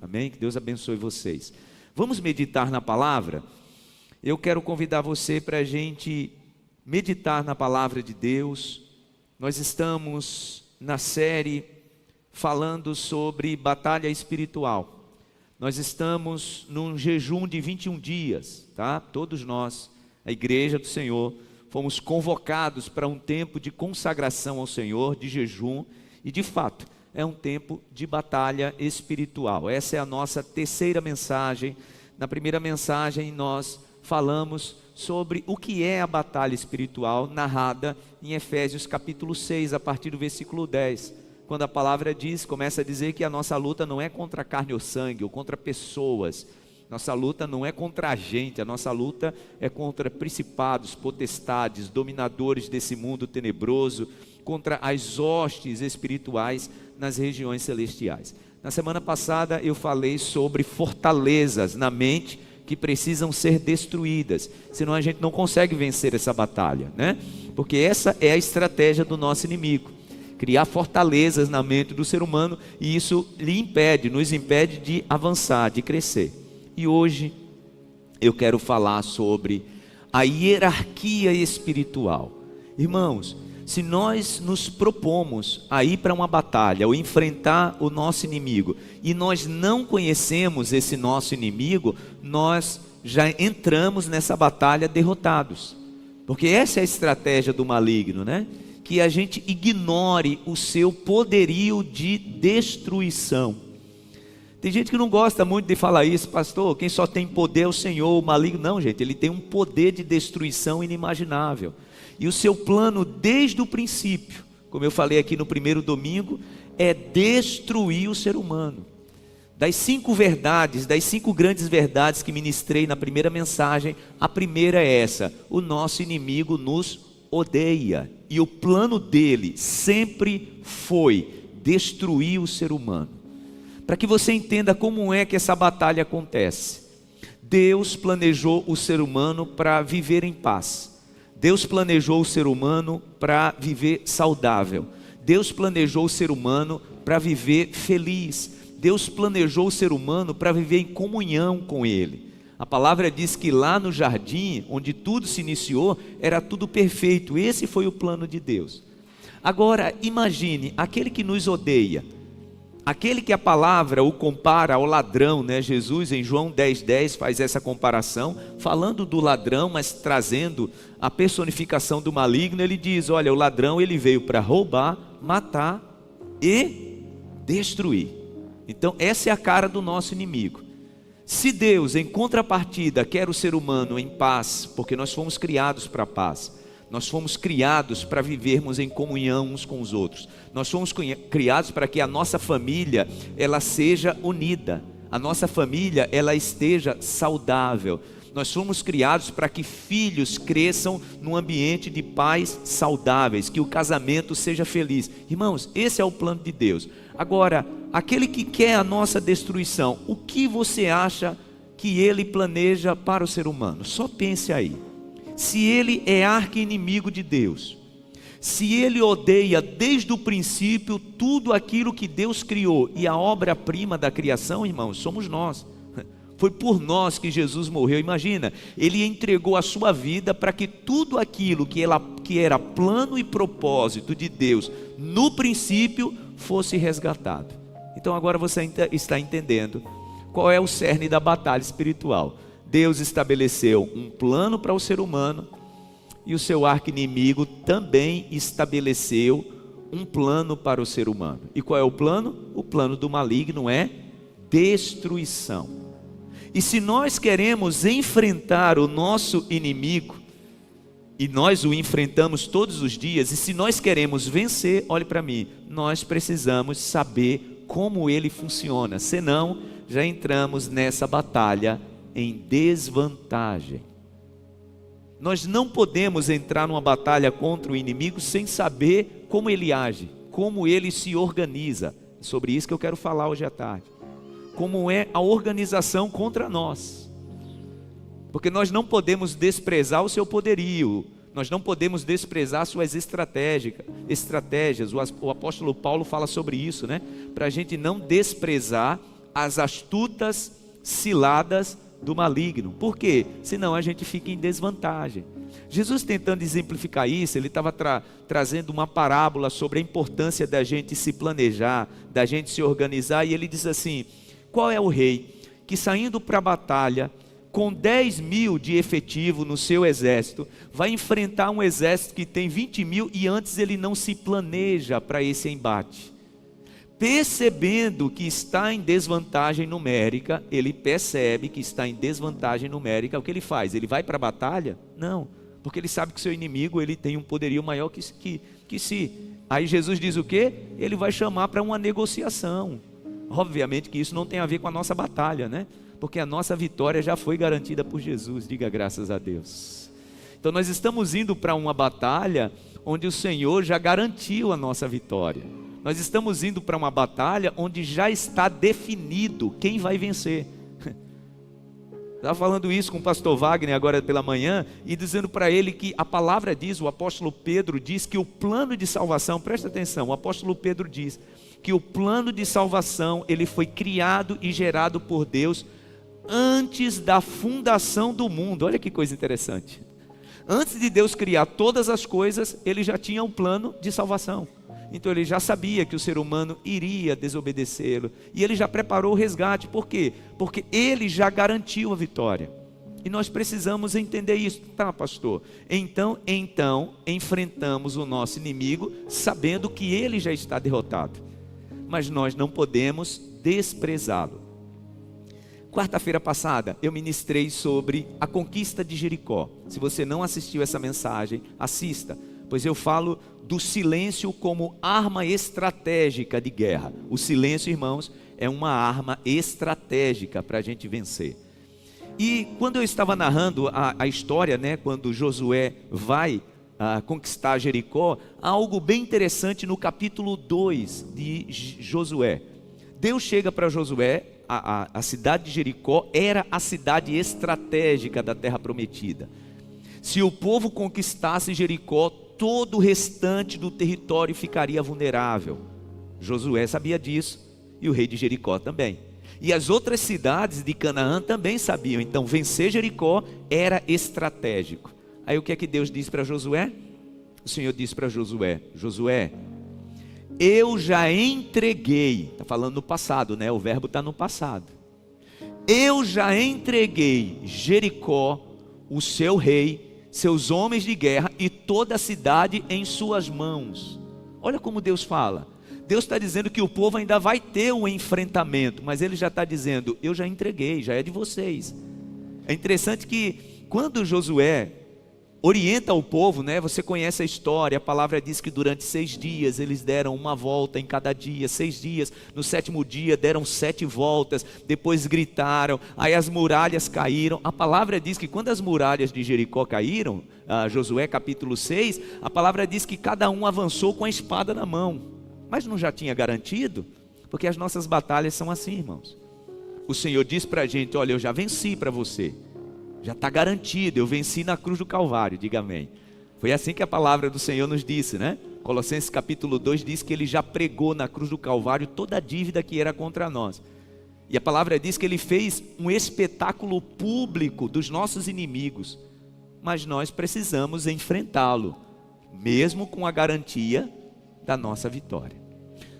Amém? Que Deus abençoe vocês. Vamos meditar na palavra? Eu quero convidar você para a gente meditar na palavra de Deus. Nós estamos na série falando sobre batalha espiritual. Nós estamos num jejum de 21 dias, tá? Todos nós, a igreja do Senhor, fomos convocados para um tempo de consagração ao Senhor, de jejum, e de fato, é um tempo de batalha espiritual. Essa é a nossa terceira mensagem. Na primeira mensagem nós falamos sobre o que é a batalha espiritual, narrada em Efésios capítulo 6, a partir do versículo 10. Quando a palavra começa a dizer que a nossa luta não é contra carne ou sangue, ou contra pessoas. Nossa luta não é contra a gente, a nossa luta é contra principados, potestades, dominadores desse mundo tenebroso, contra as hostes espirituais nas regiões celestiais. Na semana passada eu falei sobre fortalezas na mente que precisam ser destruídas, senão a gente não consegue vencer essa batalha, né? Porque essa é a estratégia do nosso inimigo, criar fortalezas na mente do ser humano, e isso nos impede de avançar, de crescer. E hoje eu quero falar sobre a hierarquia espiritual. Irmãos, se nós nos propomos a ir para uma batalha ou enfrentar o nosso inimigo e nós não conhecemos esse nosso inimigo, nós já entramos nessa batalha derrotados. Porque essa é a estratégia do maligno, né? Que a gente ignore o seu poderio de destruição. Tem gente que não gosta muito de falar isso, pastor, quem só tem poder é o Senhor, o maligno. Não, gente, ele tem um poder de destruição inimaginável. E o seu plano desde o princípio, como eu falei aqui no primeiro domingo, é destruir o ser humano. Das 5 verdades, das 5 grandes verdades que ministrei na primeira mensagem, a primeira é essa: o nosso inimigo nos odeia. E o plano dele sempre foi destruir o ser humano. Para que você entenda como é que essa batalha acontece. Deus planejou o ser humano para viver em paz. Deus planejou o ser humano para viver saudável. Deus planejou o ser humano para viver feliz. Deus planejou o ser humano para viver em comunhão com Ele. A palavra diz que lá no jardim, onde tudo se iniciou, era tudo perfeito. Esse foi o plano de Deus. Agora, imagine, aquele que nos odeia, aquele que a palavra o compara ao ladrão, né? Jesus em João 10:10 faz essa comparação, falando do ladrão, mas trazendo a personificação do maligno. Ele diz, olha, o ladrão ele veio para roubar, matar e destruir. Então essa é a cara do nosso inimigo. Se Deus em contrapartida quer o ser humano em paz, porque nós fomos criados para a paz, nós fomos criados para vivermos em comunhão uns com os outros. Nós fomos criados para que a nossa família ela seja unida. A nossa família ela esteja saudável. Nós fomos criados para que filhos cresçam num ambiente de pais saudáveis, que o casamento seja feliz. Irmãos, esse é o plano de Deus. Agora, aquele que quer a nossa destruição, o que você acha que ele planeja para o ser humano? Só pense aí. Se ele é arqui-inimigo de Deus, se ele odeia desde o princípio tudo aquilo que Deus criou, e a obra-prima da criação, irmãos, somos nós. Foi por nós que Jesus morreu. Imagina, ele entregou a sua vida para que tudo aquilo que era plano e propósito de Deus no princípio fosse resgatado. Então agora você está entendendo qual é o cerne da batalha espiritual. Deus estabeleceu um plano para o ser humano, e o seu arqui-inimigo também estabeleceu um plano para o ser humano. E qual é o plano? O plano do maligno é destruição. E se nós queremos enfrentar o nosso inimigo, e nós o enfrentamos todos os dias, e se nós queremos vencer, olhe para mim, nós precisamos saber como ele funciona, senão já entramos nessa batalha em desvantagem. Nós não podemos entrar numa batalha contra o inimigo sem saber como ele age, como ele se organiza. É sobre isso que eu quero falar hoje à tarde. Como é a organização contra nós. Porque nós não podemos desprezar o seu poderio, nós não podemos desprezar suas estratégias. O apóstolo Paulo fala sobre isso, né? Para a gente não desprezar as astutas ciladas do maligno. Por quê? Senão a gente fica em desvantagem. Jesus, tentando exemplificar isso, ele estava trazendo uma parábola sobre a importância da gente se planejar, da gente se organizar, e ele diz assim: qual é o rei que, saindo para a batalha com 10.000 de efetivo no seu exército, vai enfrentar um exército que tem 20.000 e antes ele não se planeja para esse embate? Percebendo que está em desvantagem numérica, ele percebe que está em desvantagem numérica, o que ele faz? Ele vai para a batalha? Não, porque ele sabe que seu inimigo, ele tem um poderio maior que si. Aí Jesus diz o quê? Ele vai chamar para uma negociação. Obviamente que isso não tem a ver com a nossa batalha, né? Porque a nossa vitória já foi garantida por Jesus, diga graças a Deus. Então nós estamos indo para uma batalha onde o Senhor já garantiu a nossa vitória. Nós estamos indo para uma batalha onde já está definido quem vai vencer. Estava falando isso com o pastor Wagner agora pela manhã, e dizendo para ele que a palavra diz, o apóstolo Pedro diz que o plano de salvação, presta atenção, o apóstolo Pedro diz que o plano de salvação, ele foi criado e gerado por Deus antes da fundação do mundo. Olha que coisa interessante. Antes de Deus criar todas as coisas, ele já tinha um plano de salvação. Então ele já sabia que o ser humano iria desobedecê-lo, e ele já preparou o resgate. Por quê? Porque ele já garantiu a vitória. E nós precisamos entender isso. Tá, pastor? Então enfrentamos o nosso inimigo sabendo que ele já está derrotado. Mas nós não podemos desprezá-lo. Quarta-feira passada eu ministrei sobre a conquista de Jericó. Se você não assistiu essa mensagem, assista, pois eu falo do silêncio como arma estratégica de guerra. O silêncio, irmãos, é uma arma estratégica para a gente vencer. E quando eu estava narrando a história, né, quando Josué vai conquistar Jericó, há algo bem interessante no capítulo 2 de Josué. Deus chega para Josué, a cidade de Jericó era a cidade estratégica da terra prometida. Se o povo conquistasse Jericó, todo o restante do território ficaria vulnerável. Josué sabia disso, e o rei de Jericó também. E as outras cidades de Canaã também sabiam. Então vencer Jericó era estratégico. Aí o que é que Deus disse para Josué? O Senhor disse para Josué: Josué, eu já entreguei, está falando no passado, né? O verbo está no passado. Eu já entreguei Jericó, o seu rei, seus homens de guerra e toda a cidade em suas mãos. Olha como Deus fala. Deus está dizendo que o povo ainda vai ter um enfrentamento, mas ele já está dizendo: eu já entreguei, já é de vocês. É interessante que quando Josué orienta o povo, né? Você conhece a história, a palavra diz que durante 6 dias eles deram uma volta em cada dia, 6 dias, no 7º dia deram 7 voltas, depois gritaram, aí as muralhas caíram. A palavra diz que quando as muralhas de Jericó caíram, Josué capítulo 6, a palavra diz que cada um avançou com a espada na mão. Mas não já tinha garantido? Porque as nossas batalhas são assim, irmãos. O Senhor diz para a gente: olha, eu já venci para você. Já está garantido, eu venci na cruz do Calvário, diga amém. Foi assim que a palavra do Senhor nos disse, né? Colossenses capítulo 2 diz que ele já pregou na cruz do Calvário toda a dívida que era contra nós. E a palavra diz que ele fez um espetáculo público dos nossos inimigos. Mas nós precisamos enfrentá-lo, mesmo com a garantia da nossa vitória.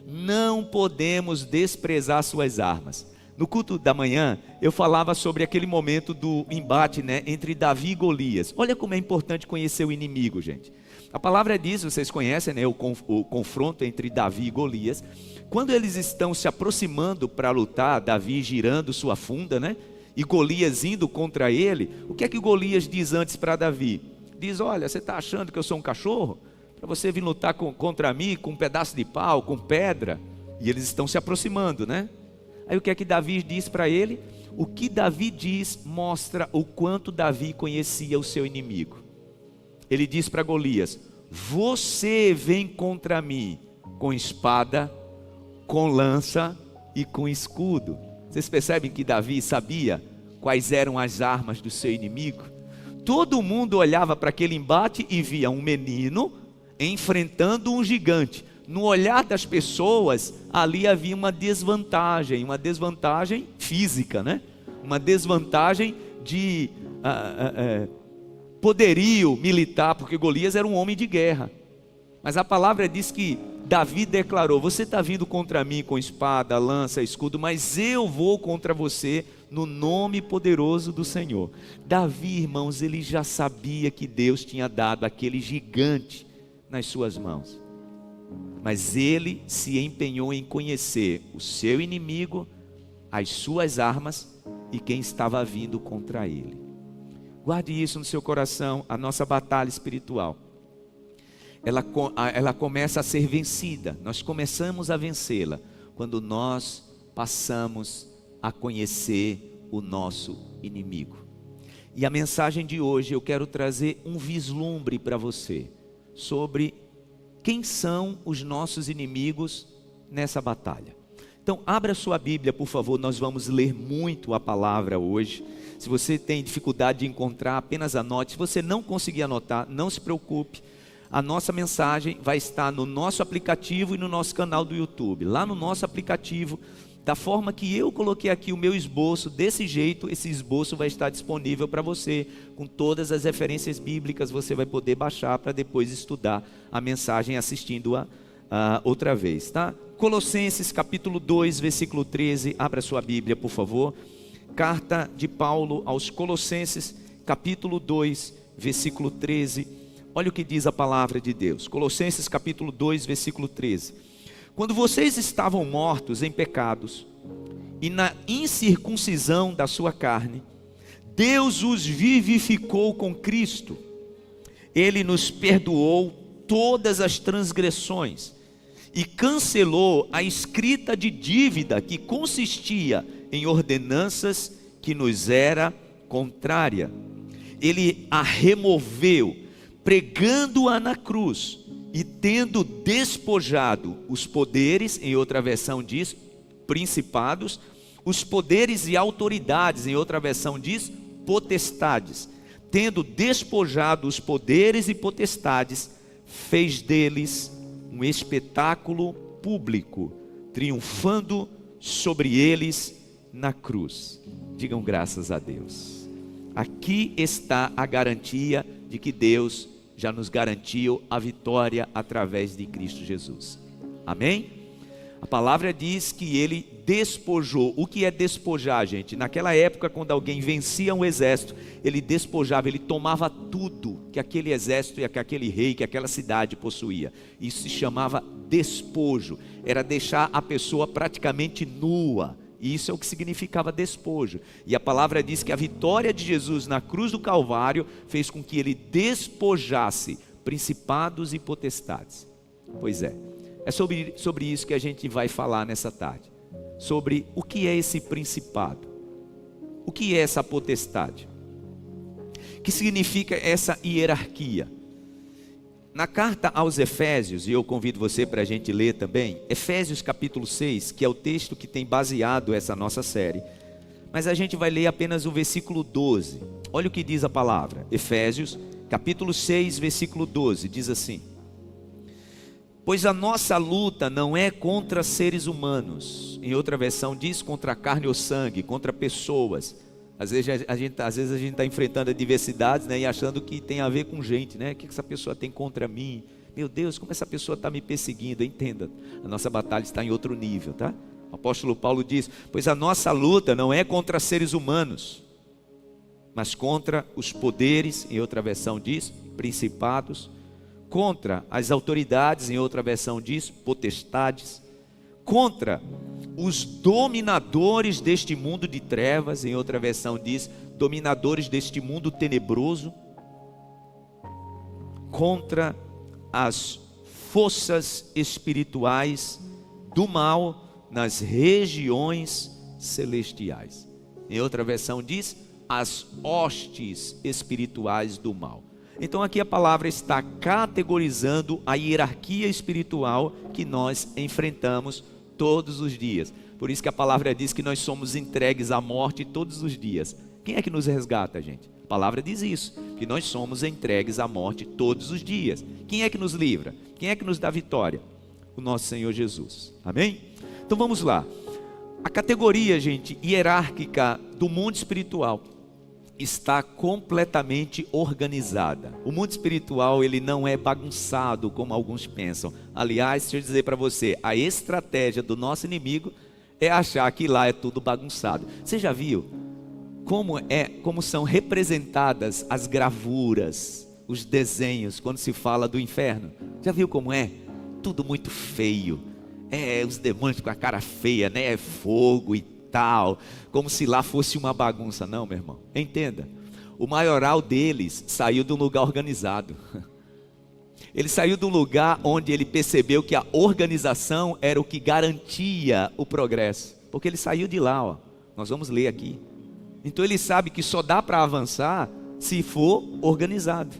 Não podemos desprezar suas armas. No culto da manhã, eu falava sobre aquele momento do embate, né, entre Davi e Golias. Olha como é importante conhecer o inimigo, gente. A palavra diz, vocês conhecem, né, o confronto entre Davi e Golias. Quando eles estão se aproximando para lutar, Davi girando sua funda, né, e Golias indo contra ele, o que é que Golias diz antes para Davi? Diz: olha, você está achando que eu sou um cachorro? Para você vir lutar contra mim com um pedaço de pau, com pedra? E eles estão se aproximando, né? Aí o que é que Davi diz para ele? O que Davi diz mostra o quanto Davi conhecia o seu inimigo. Ele diz para Golias: você vem contra mim com espada, com lança e com escudo. Vocês percebem que Davi sabia quais eram as armas do seu inimigo? Todo mundo olhava para aquele embate e via um menino enfrentando um gigante. no olhar das pessoas, ali havia uma desvantagem física, né? Uma desvantagem de poderio militar, porque Golias era um homem de guerra. Mas a palavra diz que Davi declarou: você está vindo contra mim com espada, lança, escudo, mas eu vou contra você no nome poderoso do Senhor. Davi, irmãos, ele já sabia que Deus tinha dado aquele gigante nas suas mãos, mas ele se empenhou em conhecer o seu inimigo, as suas armas e quem estava vindo contra ele. Guarde isso no seu coração. A nossa batalha espiritual, ela começa a ser vencida, nós começamos a vencê-la quando nós passamos a conhecer o nosso inimigo. E a mensagem de hoje eu quero trazer um vislumbre para você sobre quem são os nossos inimigos nessa batalha. Então abra sua Bíblia, por favor, nós vamos ler muito a palavra hoje. Se você tem dificuldade de encontrar, apenas anote. Se você não conseguir anotar, não se preocupe. A nossa mensagem vai estar no nosso aplicativo e no nosso canal do YouTube. Lá no nosso aplicativo, da forma que eu coloquei aqui o meu esboço, desse jeito, esse esboço vai estar disponível para você, com todas as referências bíblicas. Você vai poder baixar para depois estudar a mensagem assistindo-a outra vez, tá? Colossenses capítulo 2, versículo 13, abra sua Bíblia, por favor. Carta de Paulo aos Colossenses, capítulo 2, versículo 13. Olha o que diz a palavra de Deus. Colossenses capítulo 2, versículo 13. Quando vocês estavam mortos em pecados e na incircuncisão da sua carne, Deus os vivificou com Cristo. Ele nos perdoou todas as transgressões e cancelou a escrita de dívida que consistia em ordenanças que nos era contrária. Ele a removeu, pregando-a na cruz, e tendo despojado os poderes, em outra versão diz principados, os poderes e autoridades, em outra versão diz potestades, tendo despojado os poderes e potestades, fez deles um espetáculo público, triunfando sobre eles na cruz. Digam graças a Deus. Aqui está a garantia de que Deus já nos garantiu a vitória através de Cristo Jesus. Amém? A palavra diz que ele despojou. O que é despojar, gente? Naquela época, quando alguém vencia um exército, ele despojava, ele tomava tudo que aquele exército e que aquele rei, que aquela cidade possuía. Isso se chamava despojo. Era deixar a pessoa praticamente nua. E isso é o que significava despojo. E a palavra diz que a vitória de Jesus na cruz do Calvário fez com que ele despojasse principados e potestades. Pois é sobre isso que a gente vai falar nessa tarde. Sobre o que é esse principado, o que é essa potestade, o que significa essa hierarquia. Na carta aos Efésios, e eu convido você para a gente ler também, Efésios capítulo 6, que é o texto que tem baseado essa nossa série, mas a gente vai ler apenas o versículo 12, olha o que diz a palavra, Efésios capítulo 6, versículo 12, diz assim: pois a nossa luta não é contra seres humanos, em outra versão diz contra carne ou sangue, contra pessoas. Às vezes a gente está enfrentando adversidades, né, e achando que tem a ver com gente, né? O que essa pessoa tem contra mim? Meu Deus, como essa pessoa está me perseguindo? Entenda, a nossa batalha está em outro nível, tá? O apóstolo Paulo diz: pois a nossa luta não é contra seres humanos, mas contra os poderes, em outra versão diz principados, contra as autoridades, em outra versão diz potestades, contra os dominadores deste mundo de trevas, em outra versão diz dominadores deste mundo tenebroso, contra as forças espirituais do mal nas regiões celestiais. Em outra versão diz as hostes espirituais do mal. Então aqui a palavra está categorizando a hierarquia espiritual que nós enfrentamos todos os dias. Por isso que a palavra diz que nós somos entregues à morte todos os dias. Quem é que nos resgata, gente? A palavra diz isso, que nós somos entregues à morte todos os dias. Quem é que nos livra? Quem é que nos dá vitória? o nosso Senhor Jesus. Amém? Então vamos lá. A categoria, gente, hierárquica do mundo espiritual está completamente organizada. O mundo espiritual, ele não é bagunçado como alguns pensam. Aliás, deixa eu dizer para você, a estratégia do nosso inimigo é achar que lá é tudo bagunçado. Você já viu como são representadas as gravuras, os desenhos quando se fala do inferno? Já viu como é? Tudo muito feio. Os demônios com a cara feia, né? Fogo e tal, como se lá fosse uma bagunça. Não, meu irmão, entenda, o maioral deles saiu de um lugar organizado. Ele saiu de um lugar onde ele percebeu que a organização era o que garantia o progresso, porque ele saiu de lá, ó. Nós vamos ler aqui. Então ele sabe que só dá para avançar se for organizado.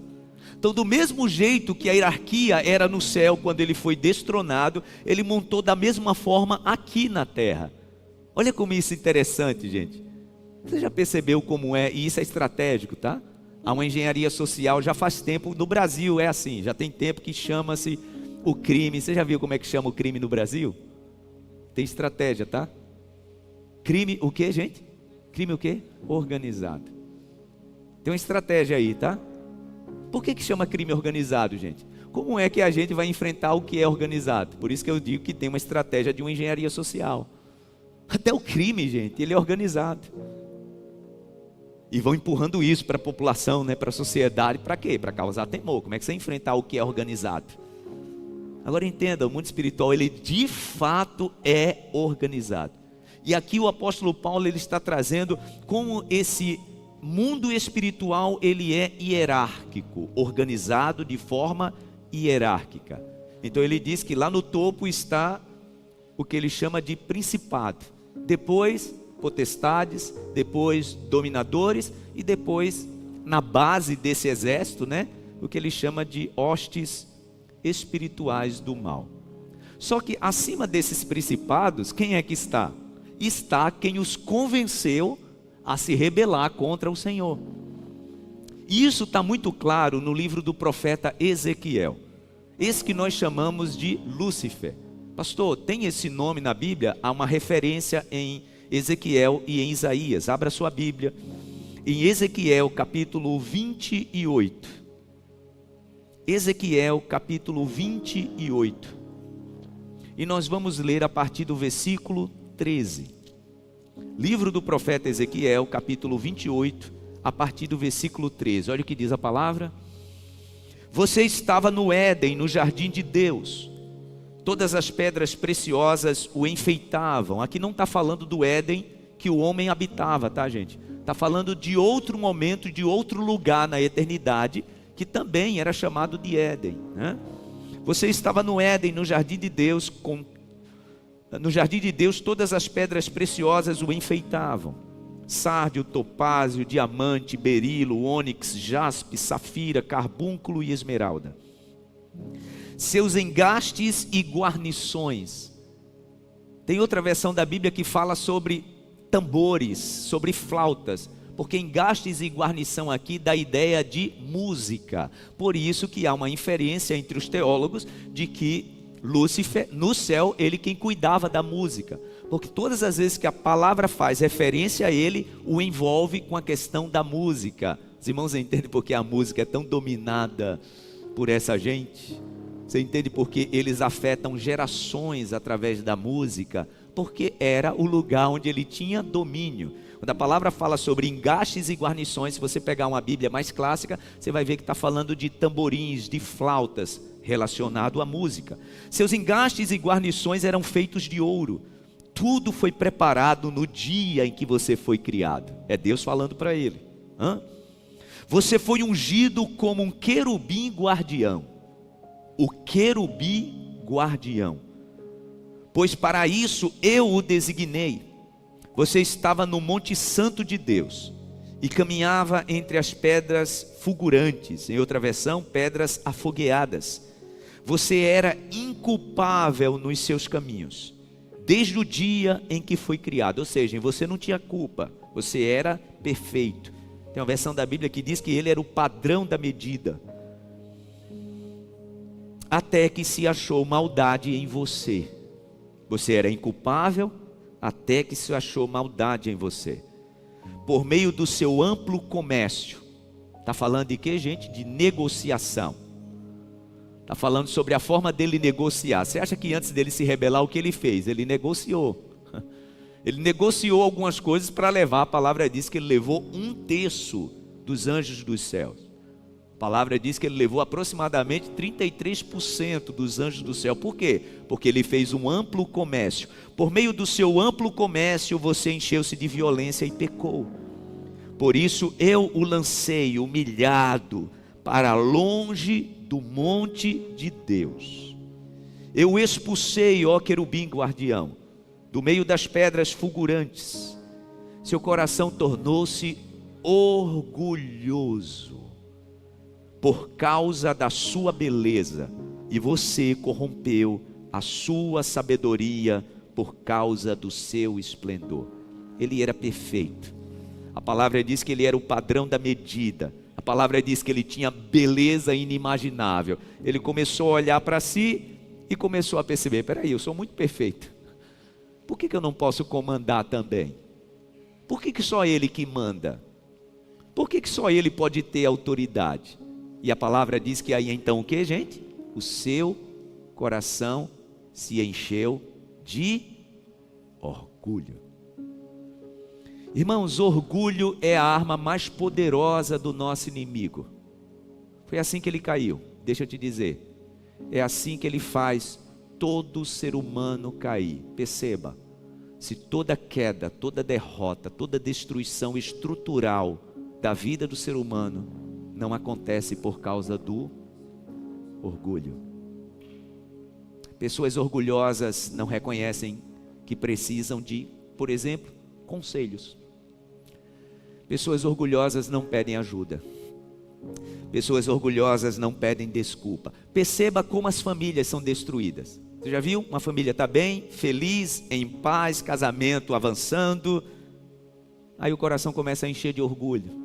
Então, do mesmo jeito que a hierarquia era no céu quando ele foi destronado, ele montou da mesma forma aqui na terra. Olha como isso é interessante, gente. Você já percebeu como é? E isso é estratégico, tá? Há uma engenharia social já faz tempo. No Brasil é assim, já tem tempo que chama-se o crime. Você já viu como é que chama o crime no Brasil? Tem estratégia, tá? Crime o quê, gente? Crime o quê? Organizado. Tem uma estratégia aí, tá? Por que chama crime organizado, gente? Como é que a gente vai enfrentar o que é organizado? Por isso que eu digo que tem uma estratégia de uma engenharia social. Até o crime, gente, ele é organizado. E vão empurrando isso para a população, né, para a sociedade. Para quê? Para causar temor. Como é que você enfrentar o que é organizado? Agora entenda, o mundo espiritual, ele de fato é organizado. E aqui o apóstolo Paulo, ele está trazendo como esse mundo espiritual, ele é hierárquico, organizado de forma hierárquica. Então ele diz que lá no topo está o que ele chama de principado, depois potestades, depois dominadores e depois, na base desse exército, né, o que ele chama de hostes espirituais do mal. Só que acima desses principados, quem é que está? Está quem os convenceu a se rebelar contra o Senhor. E isso está muito claro no livro do profeta Ezequiel, esse que nós chamamos de Lúcifer. Pastor, tem esse nome na Bíblia? Há uma referência em Ezequiel e em Isaías. Abra sua Bíblia em Ezequiel capítulo 28. Ezequiel capítulo 28. E nós vamos ler a partir do versículo 13. Livro do profeta Ezequiel capítulo 28, a partir do versículo 13. Olha o que diz a palavra. Você estava no Éden, no jardim de Deus. Todas as pedras preciosas o enfeitavam. Aqui não está falando do Éden que o homem habitava, tá, gente? Está falando de outro momento, de outro lugar na eternidade, que também era chamado de Éden, né? Você estava no Éden, no jardim de Deus, no jardim de Deus todas as pedras preciosas o enfeitavam. Sárdio, topázio, diamante, berilo, ônix, jaspe, safira, carbúnculo e esmeralda. Seus engastes e guarnições. Tem outra versão da Bíblia que fala sobre tambores, sobre flautas, porque engastes e guarnição aqui dá ideia de música. Por isso que há uma inferência entre os teólogos de que Lúcifer, no céu, ele quem cuidava da música, porque todas as vezes que a palavra faz referência a ele, o envolve com a questão da música. Os irmãos entendem porque a música é tão dominada por essa gente? Você entende porque eles afetam gerações através da música? Porque era o lugar onde ele tinha domínio. Quando a palavra fala sobre engastes e guarnições, se você pegar uma Bíblia mais clássica, você vai ver que está falando de tamborins, de flautas, relacionado à música. Seus engastes e guarnições eram feitos de ouro. Tudo foi preparado no dia em que você foi criado. É Deus falando para ele. Você foi ungido como um querubim guardião. O querubim guardião. Pois para isso eu o designei. Você estava no Monte Santo de Deus e caminhava entre as pedras fulgurantes, em outra versão, pedras afogueadas. Você era inculpável nos seus caminhos, desde o dia em que foi criado. Ou seja, você não tinha culpa, você era perfeito. Tem uma versão da Bíblia que diz que ele era o padrão da medida. até que se achou maldade em você. Você era inculpável, até que se achou maldade em você. Por meio do seu amplo comércio. Está falando de quê, gente? De negociação. Está falando sobre a forma dele negociar. Você acha que antes dele se rebelar, o que ele fez? Ele negociou. Ele negociou algumas coisas para levar. A palavra diz que ele levou 1/3 dos anjos dos céus. A palavra diz que ele levou aproximadamente 33% dos anjos do céu. Por quê? Porque ele fez um amplo comércio. Por meio do seu amplo comércio, você encheu-se de violência e pecou. Por isso eu o lancei humilhado para longe do monte de Deus. Eu o expulsei, ó querubim guardião, do meio das pedras fulgurantes. Seu coração tornou-se orgulhoso por causa da sua beleza, e você corrompeu a sua sabedoria por causa do seu esplendor. Ele era perfeito. A palavra diz que ele era o padrão da medida. A palavra diz que ele tinha beleza inimaginável. Ele começou a olhar para si e começou a perceber: peraí, eu sou muito perfeito. Por que eu não posso comandar também? Por que só ele que manda? Por que só ele pode ter autoridade? E a palavra diz que aí então o que, gente? O seu coração se encheu de orgulho. Irmãos, orgulho é a arma mais poderosa do nosso inimigo. Foi assim que ele caiu. Deixa eu te dizer, é assim que ele faz todo ser humano cair. Perceba, se toda queda, toda derrota, toda destruição estrutural da vida do ser humano não acontece por causa do orgulho. Pessoas orgulhosas não reconhecem que precisam de, por exemplo, conselhos. Pessoas orgulhosas não pedem ajuda. Pessoas orgulhosas não pedem desculpa. Perceba como as famílias são destruídas. Você já viu? Uma família está bem, feliz, em paz, casamento avançando. Aí o coração começa a encher de orgulho.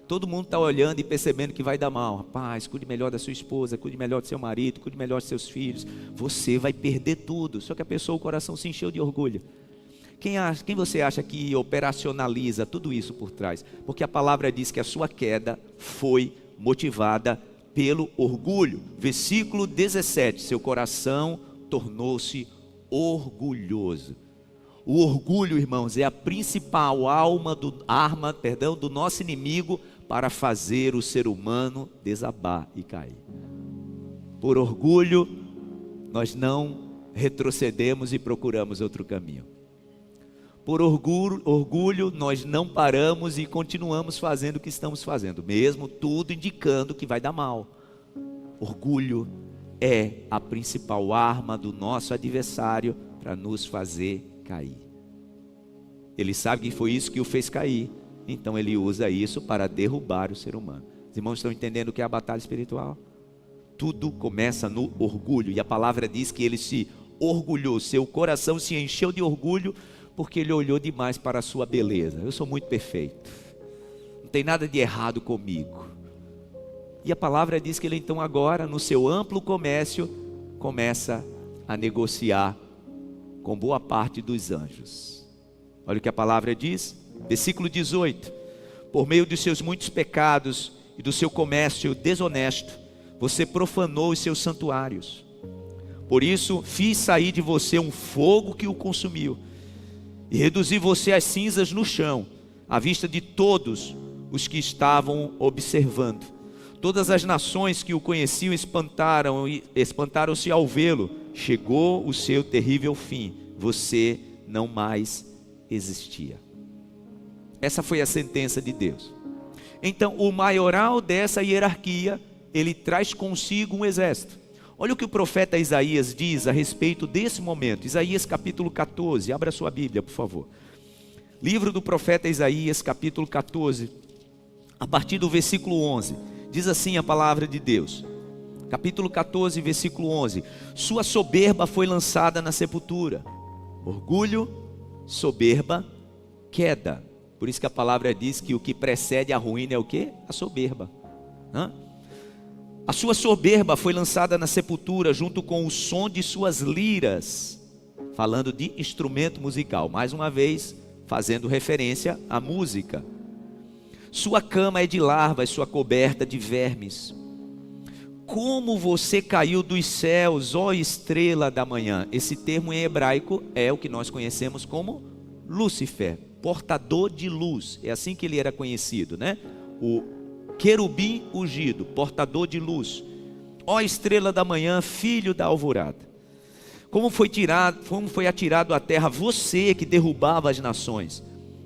Todo mundo está olhando e percebendo que vai dar mal. Rapaz, cuide melhor da sua esposa, cuide melhor do seu marido, cuide melhor dos seus filhos. Você vai perder tudo. Só que a pessoa, o coração se encheu de orgulho. Quem você acha que operacionaliza tudo isso por trás? Porque a palavra diz que a sua queda foi motivada pelo orgulho. Versículo 17, seu coração tornou-se orgulhoso. O orgulho, irmãos, é a principal arma do nosso inimigo para fazer o ser humano desabar e cair. Por orgulho, nós não retrocedemos e procuramos outro caminho. Por orgulho, nós não paramos e continuamos fazendo o que estamos fazendo, mesmo tudo indicando que vai dar mal. Orgulho é a principal arma do nosso adversário para nos fazer cair. Ele sabe que foi isso que o fez cair, então ele usa isso para derrubar o ser humano. Os irmãos estão entendendo o que é a batalha espiritual? Tudo começa no orgulho, e a palavra diz que ele se orgulhou, seu coração se encheu de orgulho, porque ele olhou demais para a sua beleza. Eu sou muito perfeito, não tem nada de errado comigo. E a palavra diz que ele então agora, no seu amplo comércio, começa a negociar com boa parte dos anjos. Olha o que a palavra diz, versículo 18: por meio de seus muitos pecados e do seu comércio desonesto, você profanou os seus santuários. Por isso fiz sair de você um fogo que o consumiu, e reduzi você às cinzas no chão, à vista de todos os que estavam observando. Todas as nações que o conheciam espantaram-se ao vê-lo. Chegou o seu terrível fim, você não mais existia. Essa foi a sentença de Deus. Então o maioral dessa hierarquia, ele traz consigo um exército. Olha o que o profeta Isaías diz a respeito desse momento. Isaías capítulo 14, abra sua Bíblia, por favor. Livro do profeta Isaías capítulo 14, a partir do versículo 11. Diz assim a palavra de Deus. Capítulo 14, versículo 11. Sua soberba foi lançada na sepultura. Orgulho, soberba, queda. Por isso que a palavra diz que o que precede a ruína é o quê? A soberba. A sua soberba foi lançada na sepultura junto com o som de suas liras. Falando de instrumento musical, mais uma vez fazendo referência à música. Sua cama é de larvas, sua coberta de vermes. Como você caiu dos céus, ó estrela da manhã. Esse termo em hebraico é o que nós conhecemos como Lúcifer, portador de luz. É assim que ele era conhecido, né? O querubim ungido, portador de luz. Ó estrela da manhã, filho da alvorada. Como foi atirado à terra você que derrubava as nações.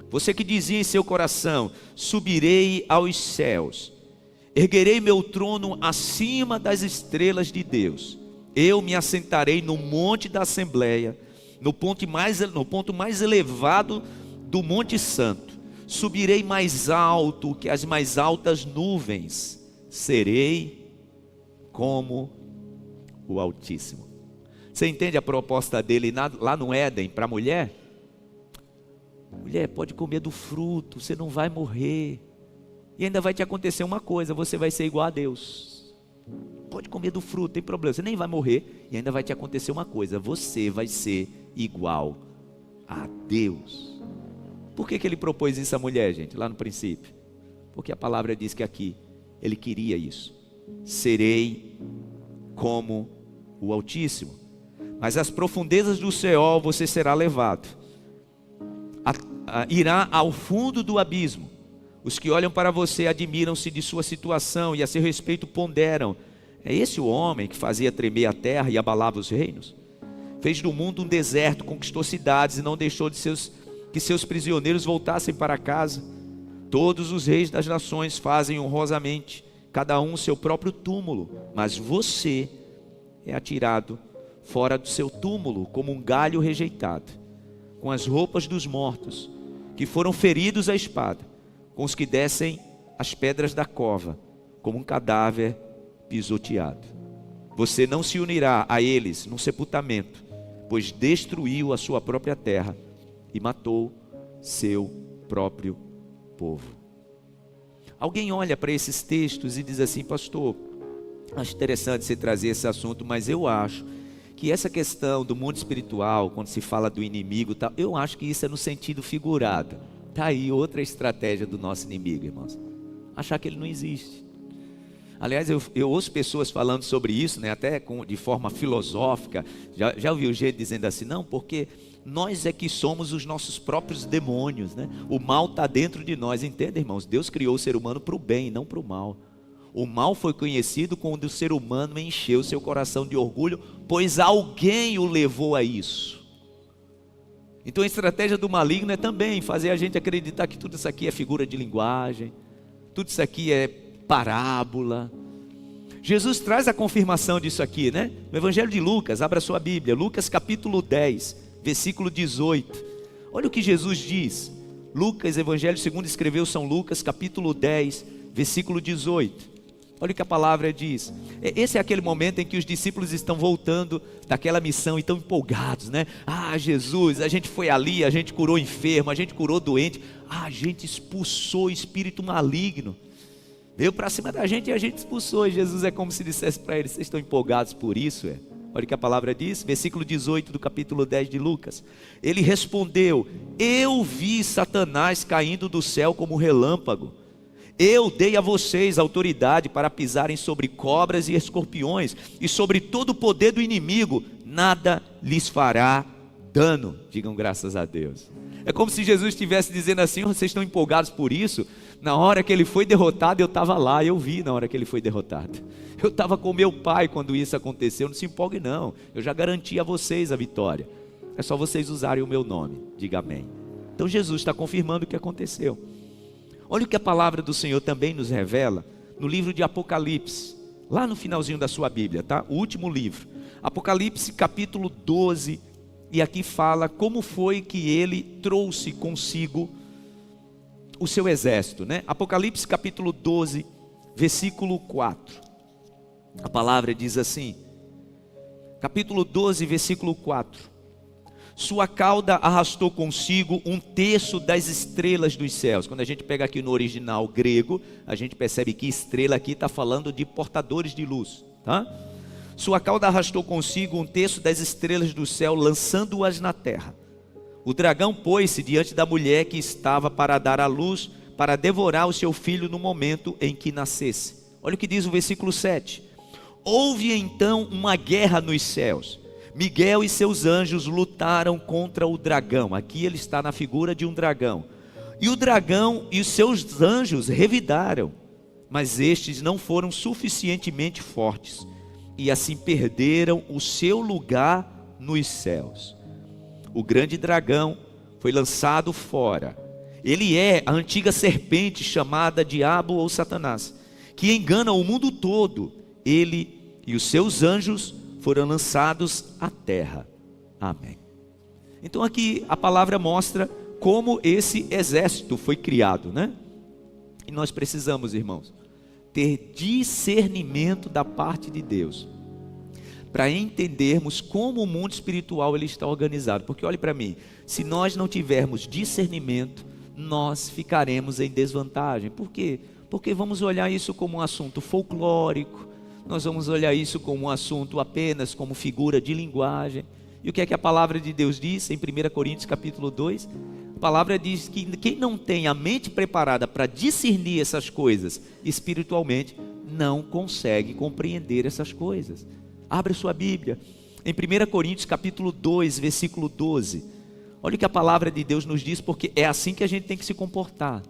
Você que dizia em seu coração: subirei aos céus, erguerei meu trono acima das estrelas de Deus. Eu me assentarei no monte da assembleia, no ponto mais elevado do Monte Santo. Subirei mais alto que as mais altas nuvens. Serei como o Altíssimo. Você entende a proposta dele lá no Éden para a mulher? Mulher, pode comer do fruto, você não vai morrer. E ainda vai te acontecer uma coisa: você vai ser igual a Deus. Pode comer do fruto, tem problema, você nem vai morrer. E ainda vai te acontecer uma coisa: você vai ser igual a Deus. Por que ele propôs isso à mulher, gente, lá no princípio? Porque a palavra diz que aqui ele queria isso. Serei como o Altíssimo. Mas às profundezas do Seol você será levado. Irá ao fundo do abismo. Os que olham para você admiram-se de sua situação e a seu respeito ponderam: é esse o homem que fazia tremer a terra e abalava os reinos? Fez do mundo um deserto, conquistou cidades e não deixou que seus prisioneiros voltassem para casa. Todos os reis das nações fazem honrosamente, cada um seu próprio túmulo, mas você é atirado fora do seu túmulo como um galho rejeitado, com as roupas dos mortos, que foram feridos à espada, com os que descem as pedras da cova, como um cadáver pisoteado. Você não se unirá a eles no sepultamento, pois destruiu a sua própria terra e matou seu próprio povo. Alguém olha para esses textos e diz assim: pastor, acho interessante você trazer esse assunto, mas eu acho que essa questão do mundo espiritual, quando se fala do inimigo, eu acho que isso é no sentido figurado. Está aí outra estratégia do nosso inimigo, irmãos: achar que ele não existe. Aliás, eu ouço pessoas falando sobre isso, né, até de forma filosófica. Já ouvi gente dizendo assim: não, porque nós é que somos os nossos próprios demônios, né? O mal está dentro de nós. Entende, irmãos? Deus criou o ser humano para o bem, não para o mal. O mal foi conhecido quando o ser humano encheu seu coração de orgulho, pois alguém o levou a isso. Então a estratégia do maligno é também fazer a gente acreditar que tudo isso aqui é figura de linguagem, tudo isso aqui é parábola. Jesus traz a confirmação disso aqui, né? No Evangelho de Lucas, abra sua Bíblia, Lucas capítulo 10, versículo 18. Olha o que Jesus diz. Lucas, Evangelho segundo escreveu São Lucas, capítulo 10, versículo 18. Olha o que a palavra diz. Esse é aquele momento em que os discípulos estão voltando daquela missão e estão empolgados, né? Ah, Jesus, a gente foi ali, a gente curou enfermo, a gente curou doente, a gente expulsou espírito maligno. Veio para cima da gente e a gente expulsou. E Jesus é como se dissesse para eles: vocês estão empolgados por isso? Olha o que a palavra diz, versículo 18 do capítulo 10 de Lucas. Ele respondeu: eu vi Satanás caindo do céu como um relâmpago. Eu dei a vocês autoridade para pisarem sobre cobras e escorpiões, e sobre todo o poder do inimigo, nada lhes fará dano. Digam graças a Deus. É como se Jesus estivesse dizendo assim: vocês estão empolgados por isso? Na hora que ele foi derrotado, eu estava lá, eu vi na hora que ele foi derrotado. Eu estava com meu pai quando isso aconteceu. Não se empolgue não, eu já garanti a vocês a vitória. É só vocês usarem o meu nome. Diga amém. Então Jesus está confirmando o que aconteceu. Olha o que a palavra do Senhor também nos revela no livro de Apocalipse, lá no finalzinho da sua Bíblia, tá? O último livro, Apocalipse capítulo 12, e aqui fala como foi que ele trouxe consigo o seu exército, né? Apocalipse capítulo 12, versículo 4. A palavra diz assim, capítulo 12, versículo 4: Sua cauda arrastou consigo um terço das estrelas dos céus. Quando a gente pega aqui no original grego, a gente percebe que estrela aqui está falando de portadores de luz, tá? Sua cauda arrastou consigo um terço das estrelas do céu, lançando-as na terra. O dragão pôs-se diante da mulher que estava para dar à luz, para devorar o seu filho no momento em que nascesse. Olha o que diz o versículo 7. Houve então uma guerra nos céus. Miguel e seus anjos lutaram contra o dragão. Aqui ele está na figura de um dragão. E o dragão e os seus anjos revidaram, mas estes não foram suficientemente fortes, e assim perderam o seu lugar nos céus. O grande dragão foi lançado fora. Ele é a antiga serpente chamada Diabo ou Satanás, que engana o mundo todo. Ele e os seus anjos foram lançados à terra. Amém. Então aqui a palavra mostra como esse exército foi criado, né? E nós precisamos, irmãos, ter discernimento da parte de Deus, para entendermos como o mundo espiritual ele está organizado. Porque olhe para mim, se nós não tivermos discernimento, nós ficaremos em desvantagem. Por quê? Porque vamos olhar isso como um assunto folclórico, nós vamos olhar isso como um assunto apenas como figura de linguagem. E o que é que a palavra de Deus diz em 1 Coríntios capítulo 2? A palavra diz que quem não tem a mente preparada para discernir essas coisas espiritualmente, não consegue compreender essas coisas. Abre sua Bíblia, em 1 Coríntios capítulo 2, versículo 12. Olha o que a palavra de Deus nos diz, porque é assim que a gente tem que se comportar.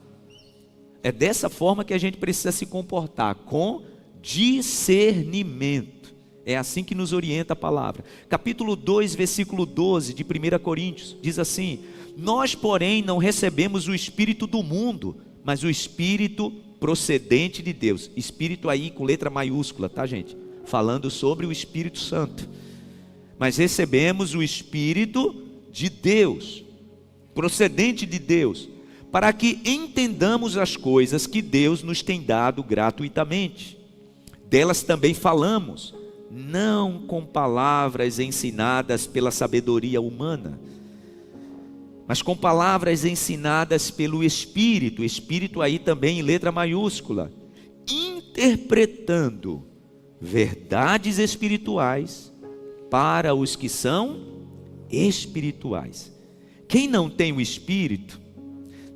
É dessa forma que a gente precisa se comportar, com discernimento. É assim que nos orienta a palavra. Capítulo 2, versículo 12 de 1 Coríntios, diz assim: nós, porém, não recebemos o Espírito do mundo, mas o Espírito procedente de Deus. Espírito aí com letra maiúscula, tá, gente? Falando sobre o Espírito Santo. Mas recebemos o Espírito de Deus, procedente de Deus, para que entendamos as coisas que Deus nos tem dado gratuitamente. Delas também falamos, não com palavras ensinadas pela sabedoria humana, mas com palavras ensinadas pelo Espírito. Espírito aí também em letra maiúscula, interpretando verdades espirituais para os que são espirituais. Quem não tem o Espírito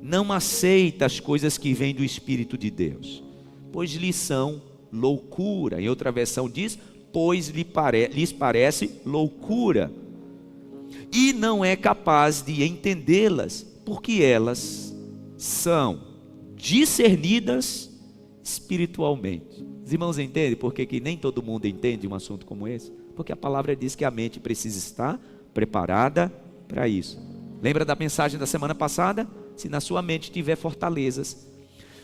não aceita as coisas que vêm do Espírito de Deus, pois lhe são loucura. Em outra versão diz, pois lhes parece loucura, e não é capaz de entendê-las, porque elas são discernidas espiritualmente. Os irmãos entendem por que nem todo mundo entende um assunto como esse? Porque a palavra diz que a mente precisa estar preparada para isso. Lembra da mensagem da semana passada? Se na sua mente tiver fortalezas,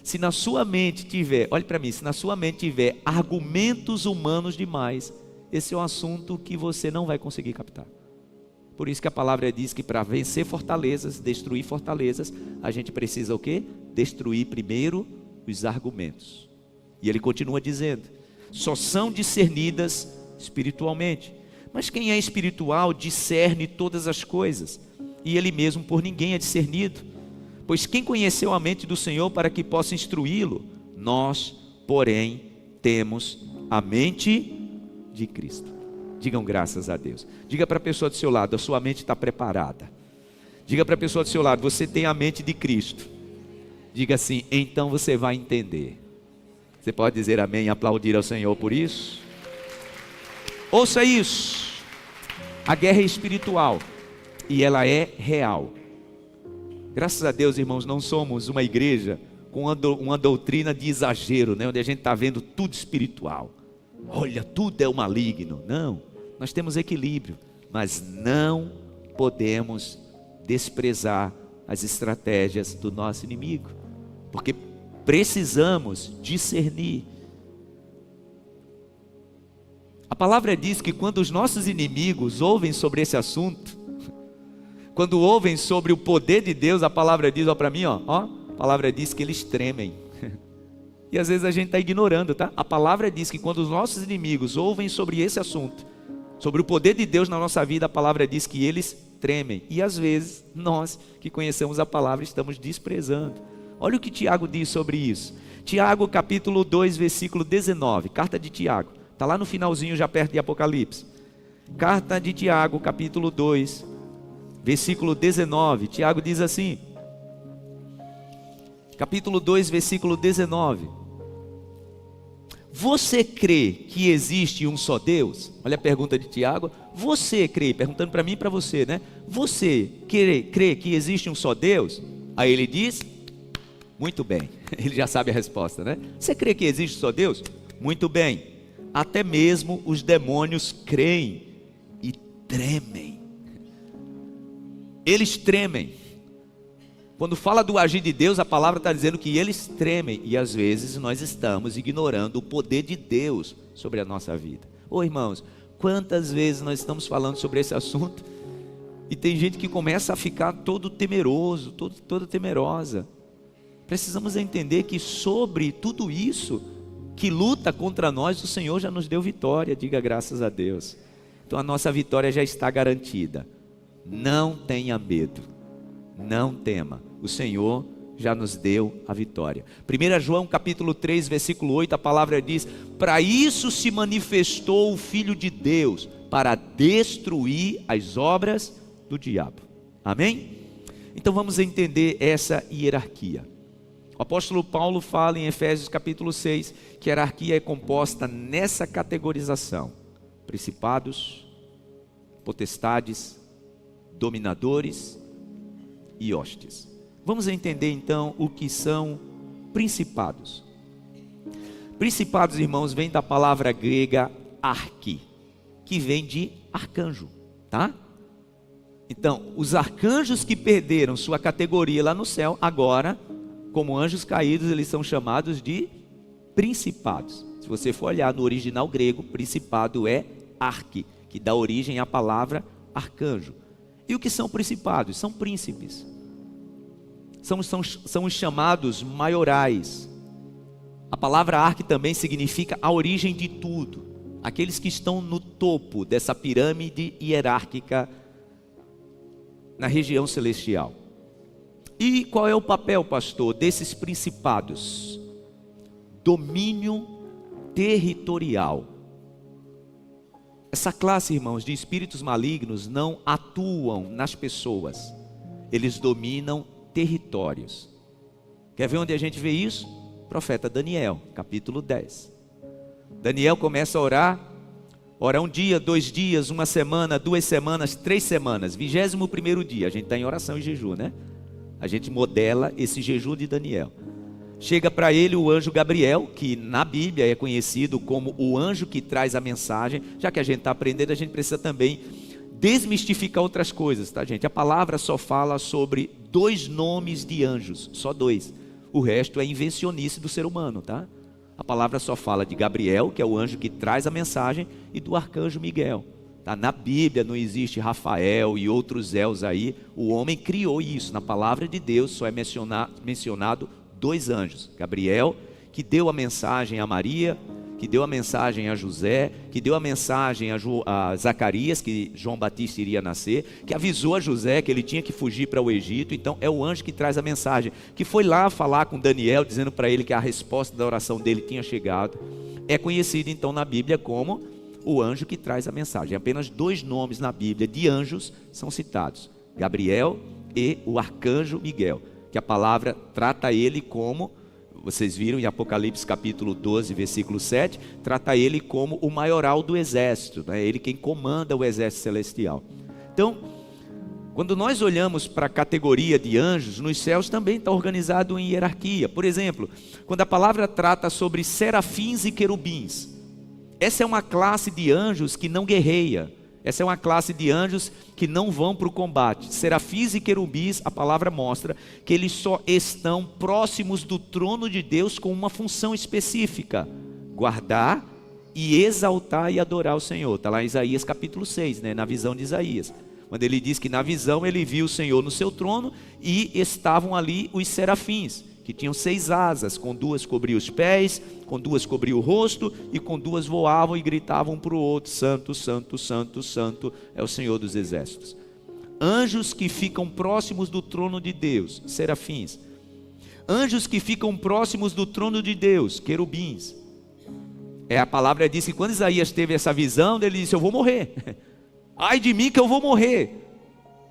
se na sua mente tiver, olhe para mim, se na sua mente tiver argumentos humanos demais, esse é um assunto que você não vai conseguir captar. Por isso que a palavra diz que para vencer fortalezas, destruir fortalezas, a gente precisa o quê? Destruir primeiro os argumentos. E ele continua dizendo, só são discernidas espiritualmente. Mas quem é espiritual discerne todas as coisas, e ele mesmo por ninguém é discernido. Pois quem conheceu a mente do Senhor para que possa instruí-lo? Nós, porém, temos a mente de Cristo. Digam graças a Deus. Diga para a pessoa do seu lado, a sua mente está preparada. Diga para a pessoa do seu lado, você tem a mente de Cristo. Diga assim, então você vai entender. Você pode dizer amém e aplaudir ao Senhor por isso? Ouça isso. A guerra é espiritual e ela é real. Graças a Deus, irmãos, não somos uma igreja com uma doutrina de exagero, né? Onde a gente está vendo tudo espiritual. Olha, tudo é o maligno. Não, nós temos equilíbrio, mas não podemos desprezar as estratégias do nosso inimigo, porque precisamos discernir. A palavra diz que quando os nossos inimigos ouvem sobre esse assunto, quando ouvem sobre o poder de Deus, a palavra diz, ó, para mim, ó, a palavra diz que eles tremem. E às vezes a gente está ignorando, tá? A palavra diz que quando os nossos inimigos ouvem sobre esse assunto, sobre o poder de Deus na nossa vida, a palavra diz que eles tremem. E às vezes, nós que conhecemos a palavra estamos desprezando. Olha o que Tiago diz sobre isso. Tiago capítulo 2, versículo 19, carta de Tiago. Está lá no finalzinho, já perto de Apocalipse. Carta de Tiago, capítulo 2, versículo 19. Tiago diz assim, capítulo 2, versículo 19. Você crê que existe um só Deus? Olha a pergunta de Tiago. Você crê, perguntando para mim e para você, né? Você crê que existe um só Deus? Aí ele diz, muito bem. Ele já sabe a resposta, né? Você crê que existe um só Deus? Muito bem. Até mesmo os demônios creem e tremem. Eles tremem. Quando fala do agir de Deus, a palavra está dizendo que eles tremem. E às vezes nós estamos ignorando o poder de Deus sobre a nossa vida. Ô irmãos, quantas vezes nós estamos falando sobre esse assunto e tem gente que começa a ficar todo temeroso, toda temerosa. Precisamos entender que sobre tudo isso que luta contra nós, o Senhor já nos deu vitória, diga graças a Deus. Então a nossa vitória já está garantida. Não tenha medo, não tema, o Senhor já nos deu a vitória. 1 João capítulo 3, versículo 8, a palavra diz, para isso se manifestou o Filho de Deus, para destruir as obras do diabo. Amém? Então vamos entender essa hierarquia. O apóstolo Paulo fala em Efésios capítulo 6, que a hierarquia é composta nessa categorização: principados, potestades, dominadores e hostes. Vamos entender então o que são principados. Principados, irmãos, vem da palavra grega arque, que vem de arcanjo, tá? Então, os arcanjos que perderam sua categoria lá no céu, agora, como anjos caídos, eles são chamados de principados. Se você for olhar no original grego, principado é arque, que dá origem à palavra arcanjo. E o que são principados? São príncipes. São os chamados maiorais. A palavra arque também significa a origem de tudo. Aqueles que estão no topo dessa pirâmide hierárquica na região celestial. E qual é o papel, pastor, desses principados? Domínio territorial. Essa classe, irmãos, de espíritos malignos não atuam nas pessoas. Eles dominam territórios. Quer ver onde a gente vê isso? Profeta Daniel, capítulo 10. Daniel começa a orar. Ora, um dia, 2 dias, 1 semana, 2 semanas, 3 semanas. 21º dia, a gente está em oração e jejum, né? A gente modela esse jejum de Daniel. Chega para ele o anjo Gabriel, que na Bíblia é conhecido como o anjo que traz a mensagem. Já que a gente está aprendendo, a gente precisa também desmistificar outras coisas, tá, gente? A palavra só fala sobre 2 nomes de anjos, só 2. O resto é invencionice do ser humano, tá? A palavra só fala de Gabriel, que é o anjo que traz a mensagem, e do arcanjo Miguel. Tá? Na Bíblia não existe Rafael e outros elos aí. O homem criou isso. Na palavra de Deus só é mencionado 2 anjos. Gabriel, que deu a mensagem a Maria, que deu a mensagem a José, que deu a mensagem a Zacarias, que João Batista iria nascer, que avisou a José que ele tinha que fugir para o Egito. Então é o anjo que traz a mensagem, que foi lá falar com Daniel, dizendo para ele que a resposta da oração dele tinha chegado. É conhecido então na Bíblia como o anjo que traz a mensagem. Apenas 2 nomes na Bíblia de anjos são citados: Gabriel e o arcanjo Miguel, que a palavra trata ele como, vocês viram em Apocalipse capítulo 12, versículo 7, trata ele como o maioral do exército, né? Ele quem comanda o exército celestial. Então, quando nós olhamos para a categoria de anjos, nos céus também está organizado em hierarquia. Por exemplo, quando a palavra trata sobre serafins e querubins, essa é uma classe de anjos que não guerreia. Essa é uma classe de anjos que não vão para o combate. Serafins e querubins, a palavra mostra que eles só estão próximos do trono de Deus com uma função específica: guardar e exaltar e adorar o Senhor. Está lá em Isaías capítulo 6, né? Na visão de Isaías, quando ele diz que na visão ele viu o Senhor no seu trono e estavam ali os serafins, que tinham 6 asas, com 2 cobriam os pés, com 2 cobriam o rosto, e com 2 voavam e gritavam um para o outro: Santo, Santo, Santo, Santo é o Senhor dos exércitos. anjos que ficam próximos do trono de Deus, serafins. Anjos que ficam próximos do trono de Deus, querubins. A palavra diz que quando Isaías teve essa visão, ele disse: eu vou morrer. Ai de mim que eu vou morrer.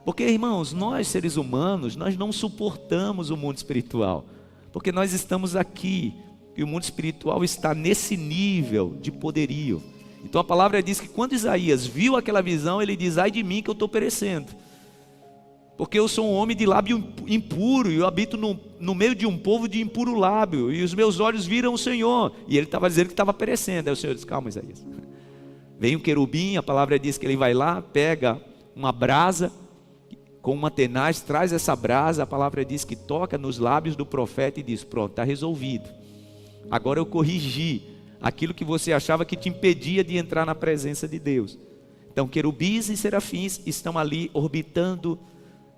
Porque, irmãos, nós seres humanos, nós não suportamos o mundo espiritual. Porque nós estamos aqui, e o mundo espiritual está nesse nível de poderio. Então a palavra diz que quando Isaías viu aquela visão, ele diz: ai de mim que eu estou perecendo. Porque eu sou um homem de lábio impuro, e eu habito no meio de um povo de impuro lábio, e os meus olhos viram o Senhor. E ele estava dizendo que estava perecendo. Aí o Senhor disse: calma, Isaías. Vem um querubim, a palavra diz que ele vai lá, pega uma brasa, com uma tenaz, traz essa brasa, a palavra diz que toca nos lábios do profeta e diz: pronto, está resolvido. Agora eu corrigi aquilo que você achava que te impedia de entrar na presença de Deus. Então querubins e serafins estão ali orbitando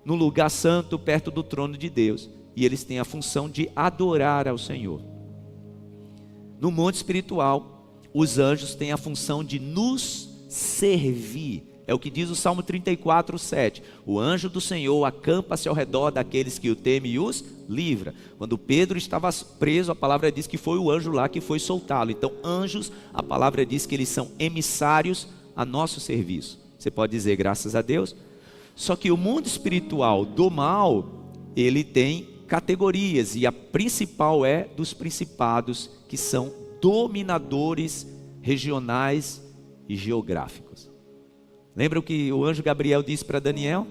no lugar santo, perto do trono de Deus, e eles têm a função de adorar ao Senhor. No mundo espiritual, os anjos têm a função de nos servir. É o que diz o Salmo 34, 7. O anjo do Senhor acampa-se ao redor daqueles que o temem e os livra. Quando Pedro estava preso, a palavra diz que foi o anjo lá que foi soltá-lo. Então anjos, a palavra diz que eles são emissários a nosso serviço. Você pode dizer graças a Deus? Só que o mundo espiritual do mal, ele tem categorias, e a principal é dos principados, que são dominadores regionais e geográficos. Lembra o que o anjo Gabriel disse para Daniel?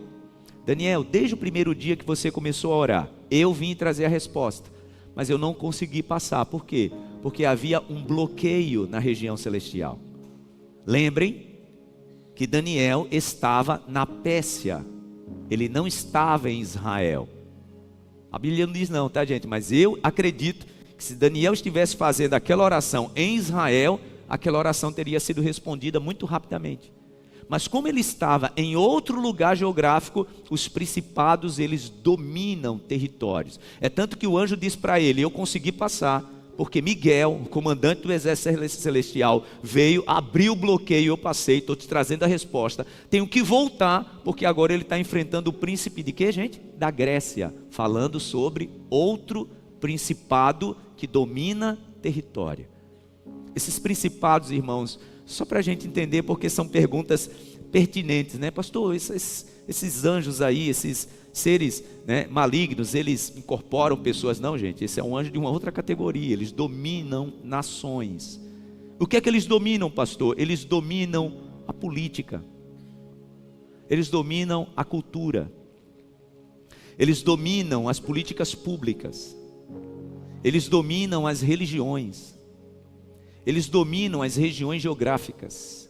Daniel, desde o primeiro dia que você começou a orar, eu vim trazer a resposta, mas eu não consegui passar. Por quê? Porque havia um bloqueio na região celestial. Lembrem que Daniel estava na Pérsia, ele não estava em Israel. A Bíblia não diz não, tá, gente? Mas eu acredito que se Daniel estivesse fazendo aquela oração em Israel, aquela oração teria sido respondida muito rapidamente. Mas como ele estava em outro lugar geográfico, os principados, eles dominam territórios. É tanto que o anjo diz para ele: eu consegui passar, porque Miguel, o comandante do exército celestial, veio, abriu o bloqueio, eu passei, estou te trazendo a resposta. Tenho que voltar, porque agora ele está enfrentando o príncipe de quê, gente? Da Grécia, falando sobre outro principado que domina território. Esses principados, irmãos, só para a gente entender, porque são perguntas pertinentes, né? Pastor, esses anjos aí, esses seres, né, malignos, eles incorporam pessoas? Não, gente, esse é um anjo de uma outra categoria. Eles dominam nações. O que é que eles dominam, pastor? Eles dominam a política, eles dominam a cultura, eles dominam as políticas públicas, eles dominam as religiões, eles dominam as regiões geográficas,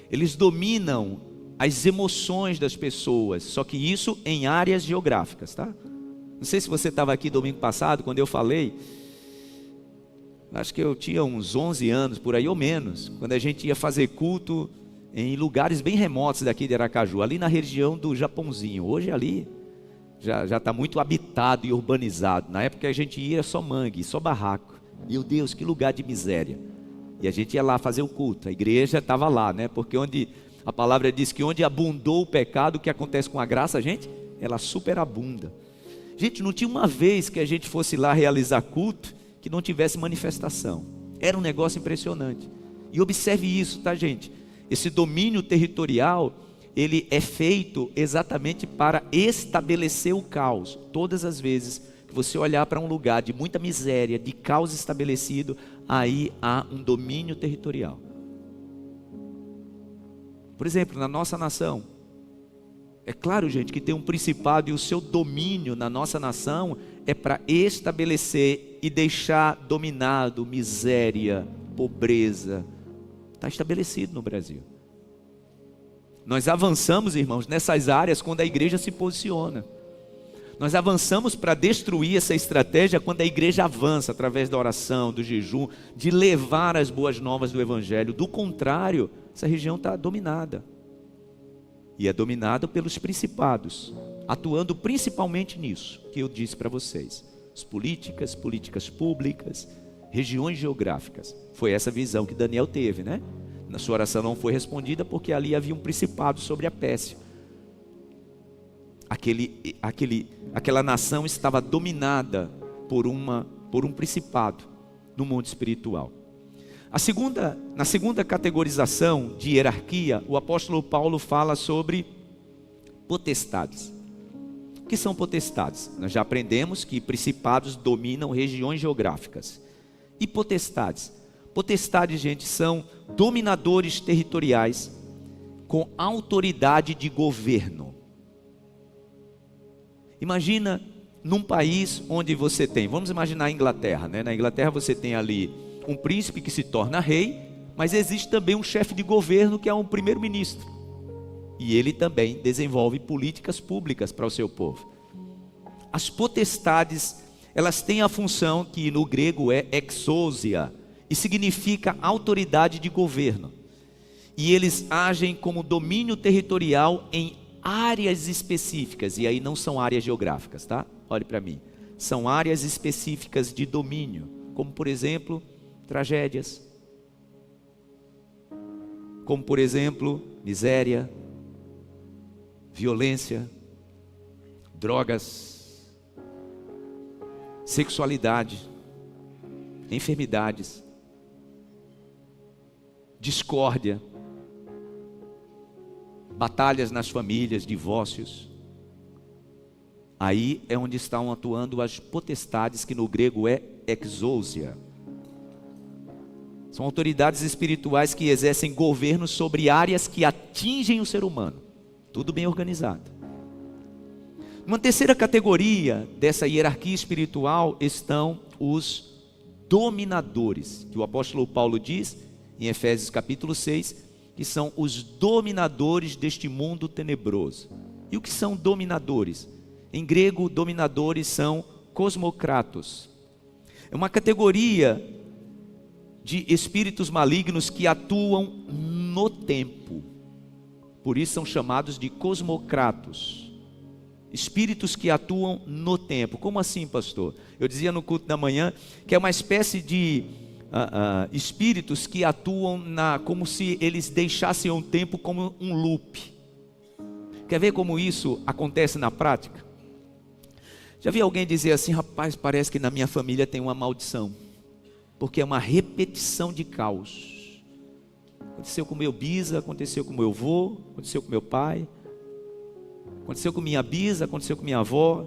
eles dominam as emoções das pessoas, só que isso em áreas geográficas, tá? Não sei se você estava aqui domingo passado, quando eu falei, acho que eu tinha uns 11 anos, por aí ou menos, quando a gente ia fazer culto em lugares bem remotos daqui de Aracaju, ali na região do Japãozinho. Hoje ali já está muito habitado e urbanizado. Na época a gente ia só mangue, só barraco. Meu Deus, que lugar de miséria. E a gente ia lá fazer o culto, a igreja estava lá, né? Porque onde a palavra diz que onde abundou o pecado, o que acontece com a graça, gente? Ela superabunda. Gente, não tinha uma vez que a gente fosse lá realizar culto que não tivesse manifestação. Era um negócio impressionante. E observe isso, tá, gente? Esse domínio territorial, ele é feito exatamente para estabelecer o caos. Todas as vezes que você olhar para um lugar de muita miséria, de caos estabelecido, aí há um domínio territorial. Por exemplo, na nossa nação, é claro, gente, que tem um principado, e o seu domínio na nossa nação é para estabelecer e deixar dominado miséria, pobreza. Está estabelecido no Brasil. Nós avançamos, irmãos, nessas áreas quando a igreja se posiciona. Nós avançamos para destruir essa estratégia quando a igreja avança através da oração, do jejum, de levar as boas novas do evangelho. Do contrário, essa região está dominada. E é dominada pelos principados, atuando principalmente nisso que eu disse para vocês. As políticas públicas, regiões geográficas. Foi essa visão que Daniel teve, né? Na sua oração não foi respondida porque ali havia um principado sobre a Pérsia. aquela nação estava dominada por um principado no mundo espiritual. Na segunda categorização de hierarquia, o apóstolo Paulo fala sobre potestades. O que são potestades? Nós já aprendemos que principados dominam regiões geográficas. E potestades? Potestades, gente, são dominadores territoriais com autoridade de governo. Imagina num país onde você tem, vamos imaginar a Inglaterra, né? Na Inglaterra você tem ali um príncipe que se torna rei, mas existe também um chefe de governo que é um primeiro-ministro. E ele também desenvolve políticas públicas para o seu povo. As potestades, elas têm a função que no grego é exousia, e significa autoridade de governo. E eles agem como domínio territorial em áreas específicas, e aí não são áreas geográficas, tá? Olhe para mim. São áreas específicas de domínio, como por exemplo, tragédias. Como por exemplo, miséria, violência, drogas, sexualidade, enfermidades, discórdia, batalhas nas famílias, divórcios. Aí é onde estão atuando as potestades, que no grego é exousia. São autoridades espirituais que exercem governo sobre áreas que atingem o ser humano. Tudo bem organizado. Uma terceira categoria dessa hierarquia espiritual estão os dominadores, que o apóstolo Paulo diz em Efésios capítulo 6, que são os dominadores deste mundo tenebroso. E o que são dominadores? Em grego, dominadores são cosmocratos. É uma categoria de espíritos malignos que atuam no tempo. Por isso são chamados de cosmocratos. Espíritos que atuam no tempo. Como assim, pastor? Eu dizia no culto da manhã que é uma espécie de espíritos que atuam como se eles deixassem o tempo como um loop. Quer ver como isso acontece na prática? Já vi alguém dizer assim: rapaz, parece que na minha família tem uma maldição, porque é uma repetição de caos. Aconteceu com meu bisa, aconteceu com meu avô, aconteceu com meu pai, aconteceu com minha bisa, aconteceu com minha avó.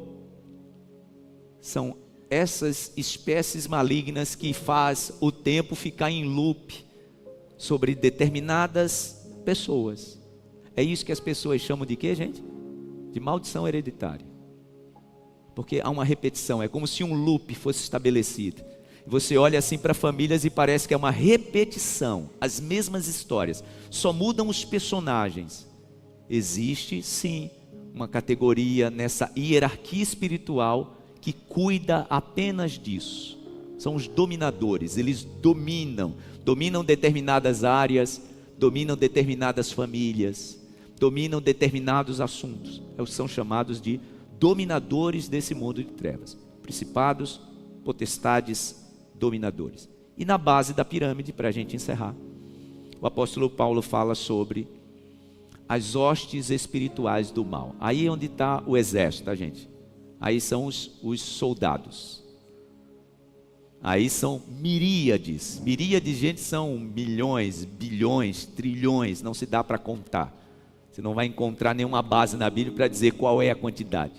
São essas espécies malignas que faz o tempo ficar em loop sobre determinadas pessoas. É isso que as pessoas chamam de quê, gente? De maldição hereditária. Porque há uma repetição, é como se um loop fosse estabelecido. Você olha assim para famílias e parece que é uma repetição, as mesmas histórias, só mudam os personagens. Existe sim uma categoria nessa hierarquia espiritual que cuida apenas disso. São os dominadores. Eles dominam determinadas áreas, dominam determinadas famílias, dominam determinados assuntos. São chamados de dominadores desse mundo de trevas. Principados, potestades, dominadores. E na base da pirâmide, para a gente encerrar, o apóstolo Paulo fala sobre as hostes espirituais do mal. Aí é onde está o exército, tá, gente? Aí são os soldados. Aí são miríades. Miríades de gente são milhões, bilhões, trilhões. Não se dá para contar. Você não vai encontrar nenhuma base na Bíblia para dizer qual é a quantidade.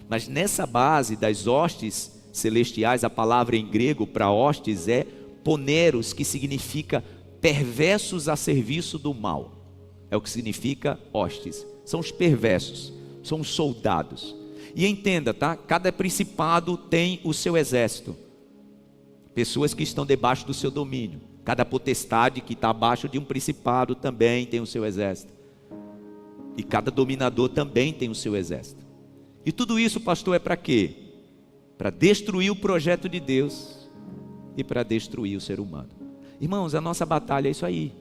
Mas nessa base das hostes celestiais, a palavra em grego para hostes é poneros, que significa perversos a serviço do mal. É o que significa hostes. São os perversos, são os soldados. E entenda, tá? Cada principado tem o seu exército. Pessoas que estão debaixo do seu domínio. Cada potestade que está abaixo de um principado também tem o seu exército. E cada dominador também tem o seu exército. E tudo isso, pastor, é para quê? Para destruir o projeto de Deus e para destruir o ser humano. Irmãos, a nossa batalha é isso aí.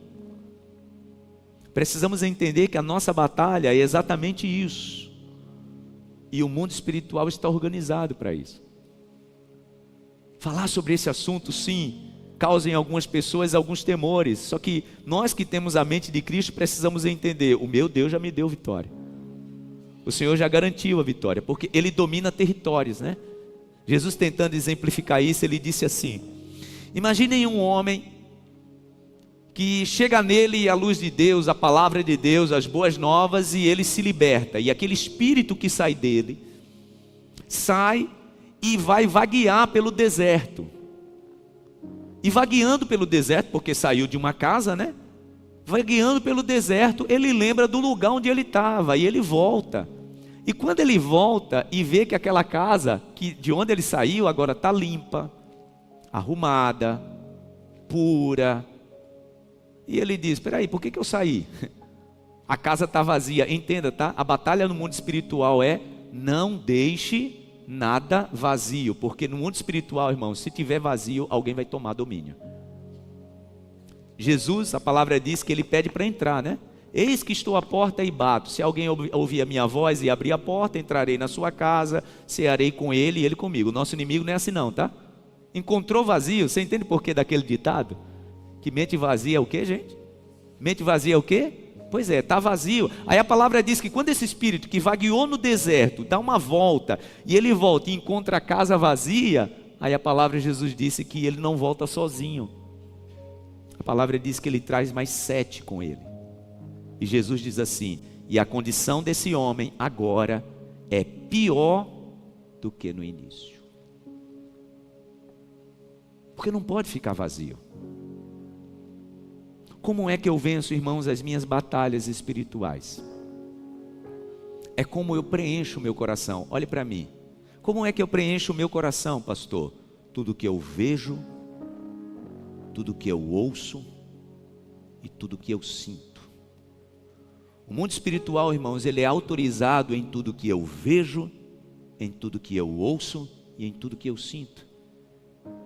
Precisamos entender que a nossa batalha é exatamente isso. E o mundo espiritual está organizado para isso. Falar sobre esse assunto, sim, causa em algumas pessoas alguns temores. Só que nós que temos a mente de Cristo precisamos entender: o meu Deus já me deu vitória. O Senhor já garantiu a vitória, porque Ele domina territórios, né? Jesus, tentando exemplificar isso, Ele disse assim: imaginem um homem que chega nele a luz de Deus, a palavra de Deus, as boas novas, e ele se liberta, e aquele espírito que sai dele, sai e vai vaguear pelo deserto, e vagueando pelo deserto, porque saiu de uma casa, né? Vagueando pelo deserto, ele lembra do lugar onde ele estava, e ele volta. E quando ele volta e vê que aquela casa, de onde ele saiu, agora está limpa, arrumada, pura, e ele diz: espera aí, por que eu saí? A casa está vazia. Entenda, tá? A batalha no mundo espiritual é: não deixe nada vazio, porque no mundo espiritual, irmão, se tiver vazio, alguém vai tomar domínio. Jesus, a palavra diz que Ele pede para entrar, né? Eis que estou à porta e bato. Se alguém ouvir a minha voz e abrir a porta, entrarei na sua casa, cearei com ele e ele comigo. O nosso inimigo não é assim não, tá? Encontrou vazio, você entende por que daquele ditado? Que mente vazia é o que, gente? Mente vazia é o quê? Pois é, está vazio. Aí a palavra diz que quando esse espírito que vagueou no deserto dá uma volta, e ele volta e encontra a casa vazia, aí a palavra de Jesus disse que ele não volta sozinho. A palavra diz que ele traz mais 7 com ele. E Jesus diz assim: e a condição desse homem agora é pior do que no início. Porque não pode ficar vazio. Como é que eu venço, irmãos, as minhas batalhas espirituais? É como eu preencho o meu coração. Olhe para mim. Como é que eu preencho o meu coração, pastor? Tudo que eu vejo, tudo que eu ouço e tudo que eu sinto. O mundo espiritual, irmãos, ele é autorizado em tudo que eu vejo, em tudo que eu ouço e em tudo que eu sinto.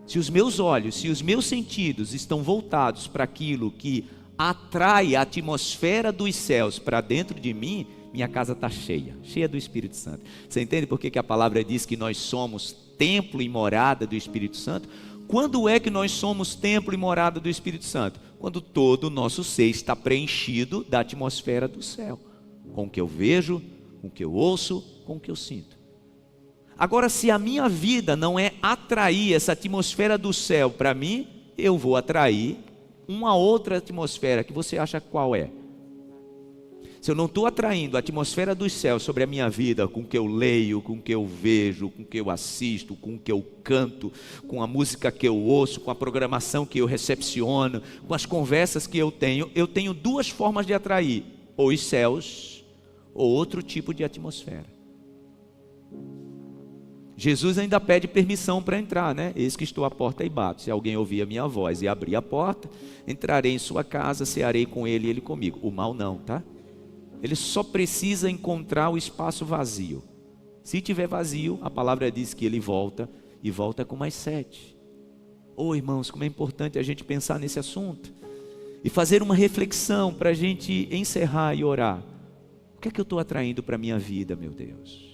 Se os meus olhos, se os meus sentidos estão voltados para aquilo que atrai a atmosfera dos céus para dentro de mim, minha casa está cheia, cheia do Espírito Santo. Você entende por que a palavra diz que nós somos templo e morada do Espírito Santo? Quando é que nós somos templo e morada do Espírito Santo? Quando todo o nosso ser está preenchido da atmosfera do céu, com o que eu vejo, com o que eu ouço, com o que eu sinto. Agora, se a minha vida não é atrair essa atmosfera do céu para mim, eu vou atrair uma outra atmosfera, que você acha qual é? Se eu não estou atraindo a atmosfera dos céus sobre a minha vida, com o que eu leio, com o que eu vejo, com o que eu assisto, com o que eu canto, com a música que eu ouço, com a programação que eu recepciono, com as conversas que eu tenho 2 formas de atrair: ou os céus, ou outro tipo de atmosfera. Jesus ainda pede permissão para entrar, né? Eis que estou à porta e bato. Se alguém ouvir a minha voz e abrir a porta, entrarei em sua casa, cearei com ele e ele comigo. O mal não, tá? Ele só precisa encontrar o espaço vazio. Se tiver vazio, a palavra diz que ele volta, e volta com mais 7. Irmãos, como é importante a gente pensar nesse assunto e fazer uma reflexão para a gente encerrar e orar. O que é que eu estou atraindo para a minha vida, meu Deus?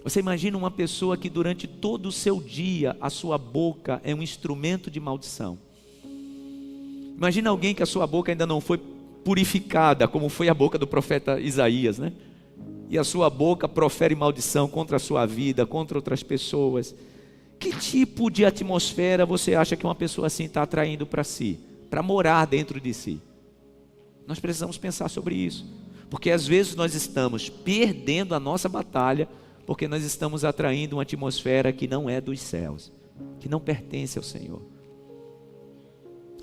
Você imagina uma pessoa que durante todo o seu dia a sua boca é um instrumento de maldição. Imagina alguém que a sua boca ainda não foi purificada, como foi a boca do profeta Isaías, né? E a sua boca profere maldição contra a sua vida, contra outras pessoas. Que tipo de atmosfera você acha que uma pessoa assim está atraindo para si, para morar dentro de si? Nós precisamos pensar sobre isso, porque às vezes nós estamos perdendo a nossa batalha, porque nós estamos atraindo uma atmosfera que não é dos céus, que não pertence ao Senhor.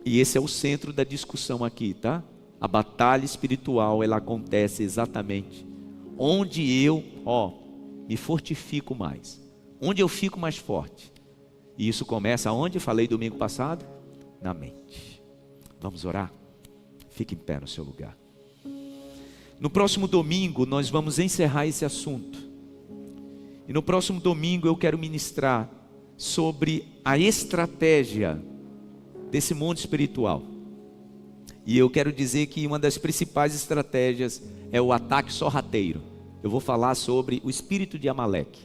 E esse é o centro da discussão aqui, tá? A batalha espiritual, ela acontece exatamente onde eu, me fortifico mais, onde eu fico mais forte. E isso começa onde? Falei domingo passado? Na mente. Vamos orar? Fique em pé no seu lugar. No próximo domingo nós vamos encerrar esse assunto. E no próximo domingo eu quero ministrar sobre a estratégia desse mundo espiritual. E eu quero dizer que uma das principais estratégias é o ataque sorrateiro. Eu vou falar sobre o espírito de Amaleque.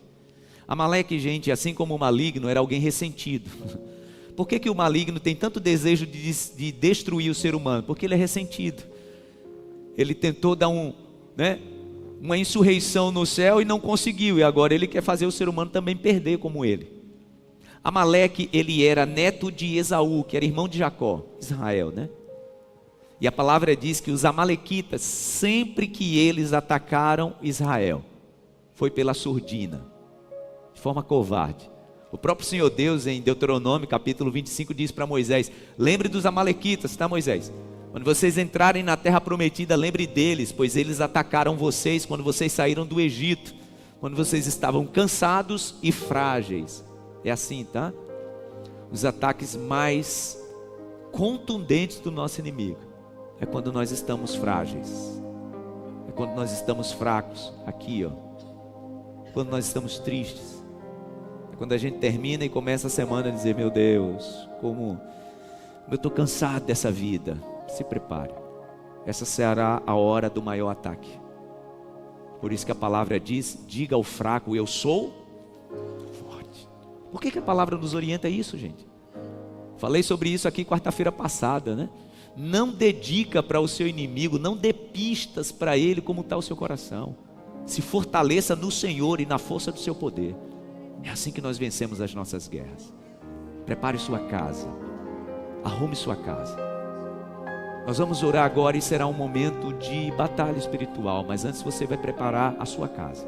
Amaleque, gente, assim como o maligno, era alguém ressentido. Por que o maligno tem tanto desejo de destruir o ser humano? Porque ele é ressentido. Ele tentou dar uma insurreição no céu e não conseguiu, e agora ele quer fazer o ser humano também perder como ele. Amaleque, ele era neto de Esaú, que era irmão de Jacó, Israel, né? E a palavra diz que os amalequitas, sempre que eles atacaram Israel, foi pela surdina, de forma covarde. O próprio Senhor Deus, em Deuteronômio capítulo 25, diz para Moisés: lembre dos amalequitas, tá, Moisés? Quando vocês entrarem na terra prometida, lembre deles, pois eles atacaram vocês quando vocês saíram do Egito, quando vocês estavam cansados e frágeis. É assim, tá? Os ataques mais contundentes do nosso inimigo é quando nós estamos frágeis, é quando nós estamos fracos, aqui ó, quando nós estamos tristes, é quando a gente termina e começa a semana a dizer: meu Deus, como eu estou cansado dessa vida. Se prepare, essa será a hora do maior ataque. Por isso que a palavra diz: diga ao fraco, eu sou forte. Por que a palavra nos orienta a isso, gente? Falei sobre isso aqui quarta-feira passada, né? Não dedica para o seu inimigo, não dê pistas para ele como está o seu coração. Se fortaleça no Senhor e na força do seu poder. É assim que nós vencemos as nossas guerras. Prepare sua casa, arrume sua casa. Nós vamos orar agora e será um momento de batalha espiritual, mas antes você vai preparar a sua casa.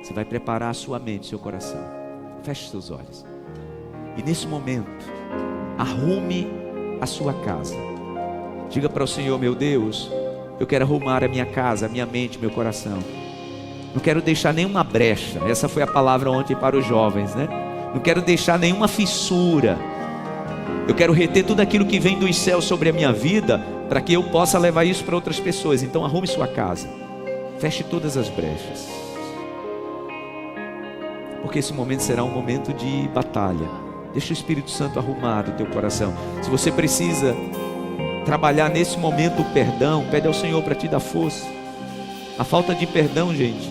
Você vai preparar a sua mente, seu coração. Feche seus olhos. E nesse momento, arrume a sua casa. Diga para o Senhor: meu Deus, eu quero arrumar a minha casa, a minha mente, meu coração. Não quero deixar nenhuma brecha. Essa foi a palavra ontem para os jovens, né? Não quero deixar nenhuma fissura. Eu quero reter tudo aquilo que vem dos céus sobre a minha vida, para que eu possa levar isso para outras pessoas. Então arrume sua casa, feche todas as brechas, porque esse momento será um momento de batalha. Deixa o Espírito Santo arrumar o teu coração. Se você precisa trabalhar nesse momento o perdão, pede ao Senhor para te dar força. A falta de perdão, gente,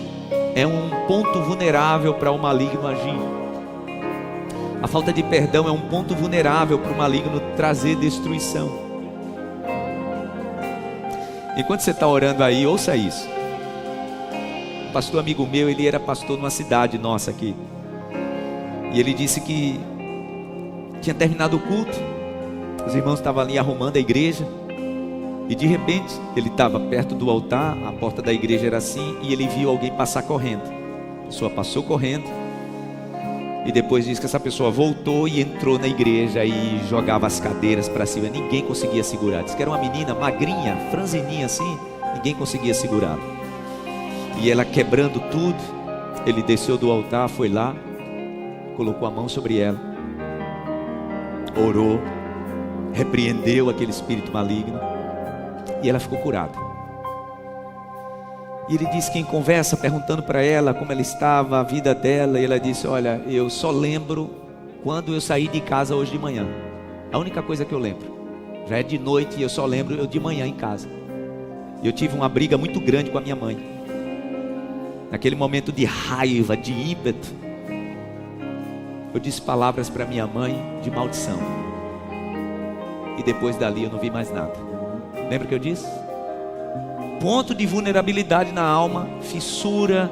é um ponto vulnerável para o maligno agir. A falta de perdão é um ponto vulnerável para o maligno trazer destruição. Enquanto você está orando aí, ouça isso. Um pastor amigo meu, ele era pastor numa cidade nossa aqui. E ele disse que tinha terminado o culto, os irmãos estavam ali arrumando a igreja, e de repente, ele estava perto do altar, a porta da igreja era assim, e ele viu alguém passar correndo. A pessoa passou correndo. E depois diz que essa pessoa voltou e entrou na igreja e jogava as cadeiras para cima. Ninguém conseguia segurar. Diz que era uma menina magrinha, franzininha assim. Ninguém conseguia segurá-la. E ela quebrando tudo, ele desceu do altar, foi lá, colocou a mão sobre ela, orou, repreendeu aquele espírito maligno, e ela ficou curada. E ele disse que em conversa, perguntando para ela como ela estava, a vida dela, e ela disse: olha, eu só lembro quando eu saí de casa hoje de manhã. A única coisa que eu lembro. Já é de noite e eu só lembro eu de manhã em casa. E eu tive uma briga muito grande com a minha mãe. Naquele momento de raiva, de ímpeto, eu disse palavras para minha mãe de maldição. E depois dali eu não vi mais nada. Lembra o que eu disse? Ponto de vulnerabilidade na alma, fissura,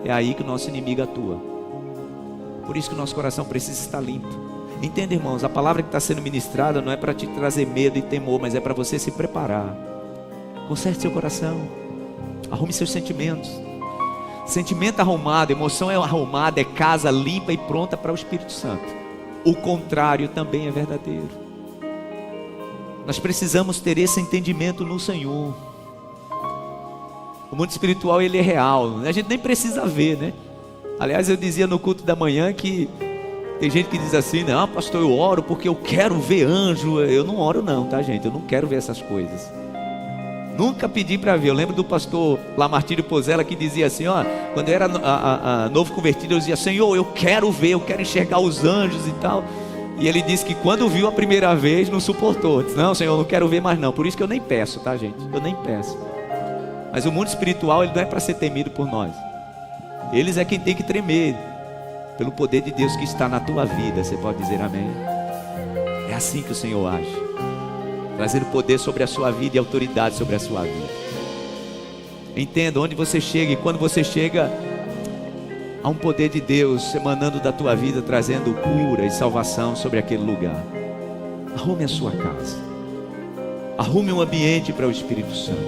é aí que o nosso inimigo atua. Por isso que o nosso coração precisa estar limpo. Entenda, irmãos, a palavra que está sendo ministrada não é para te trazer medo e temor, mas é para você se preparar. Conserte seu coração, arrume seus sentimentos. Sentimento arrumado, emoção é arrumada, é casa limpa e pronta para o Espírito Santo. O contrário também é verdadeiro. Nós precisamos ter esse entendimento no Senhor. O mundo espiritual, ele é real, a gente nem precisa ver, né? Aliás, eu dizia no culto da manhã que tem gente que diz assim: não, pastor, eu oro porque eu quero ver anjo. Eu não oro não, tá, gente? Eu não quero ver essas coisas. Nunca pedi para ver. Eu lembro do pastor Lamartírio Pozella que dizia assim, ó, quando eu era novo convertido, eu dizia: Senhor, eu quero ver, eu quero enxergar os anjos e tal. E ele disse que quando viu a primeira vez, não suportou. Disse: não, Senhor, eu não quero ver mais não. Por isso que eu nem peço, tá, gente? Eu nem peço. Mas o mundo espiritual, ele não é para ser temido por nós. Eles é quem tem que tremer pelo poder de Deus que está na tua vida. Você pode dizer amém? É assim que o Senhor age, trazendo poder sobre a sua vida e autoridade sobre a sua vida. Entenda, onde você chega, e quando você chega, há um poder de Deus emanando da tua vida, trazendo cura e salvação sobre aquele lugar. Arrume a sua casa, arrume um ambiente para o Espírito Santo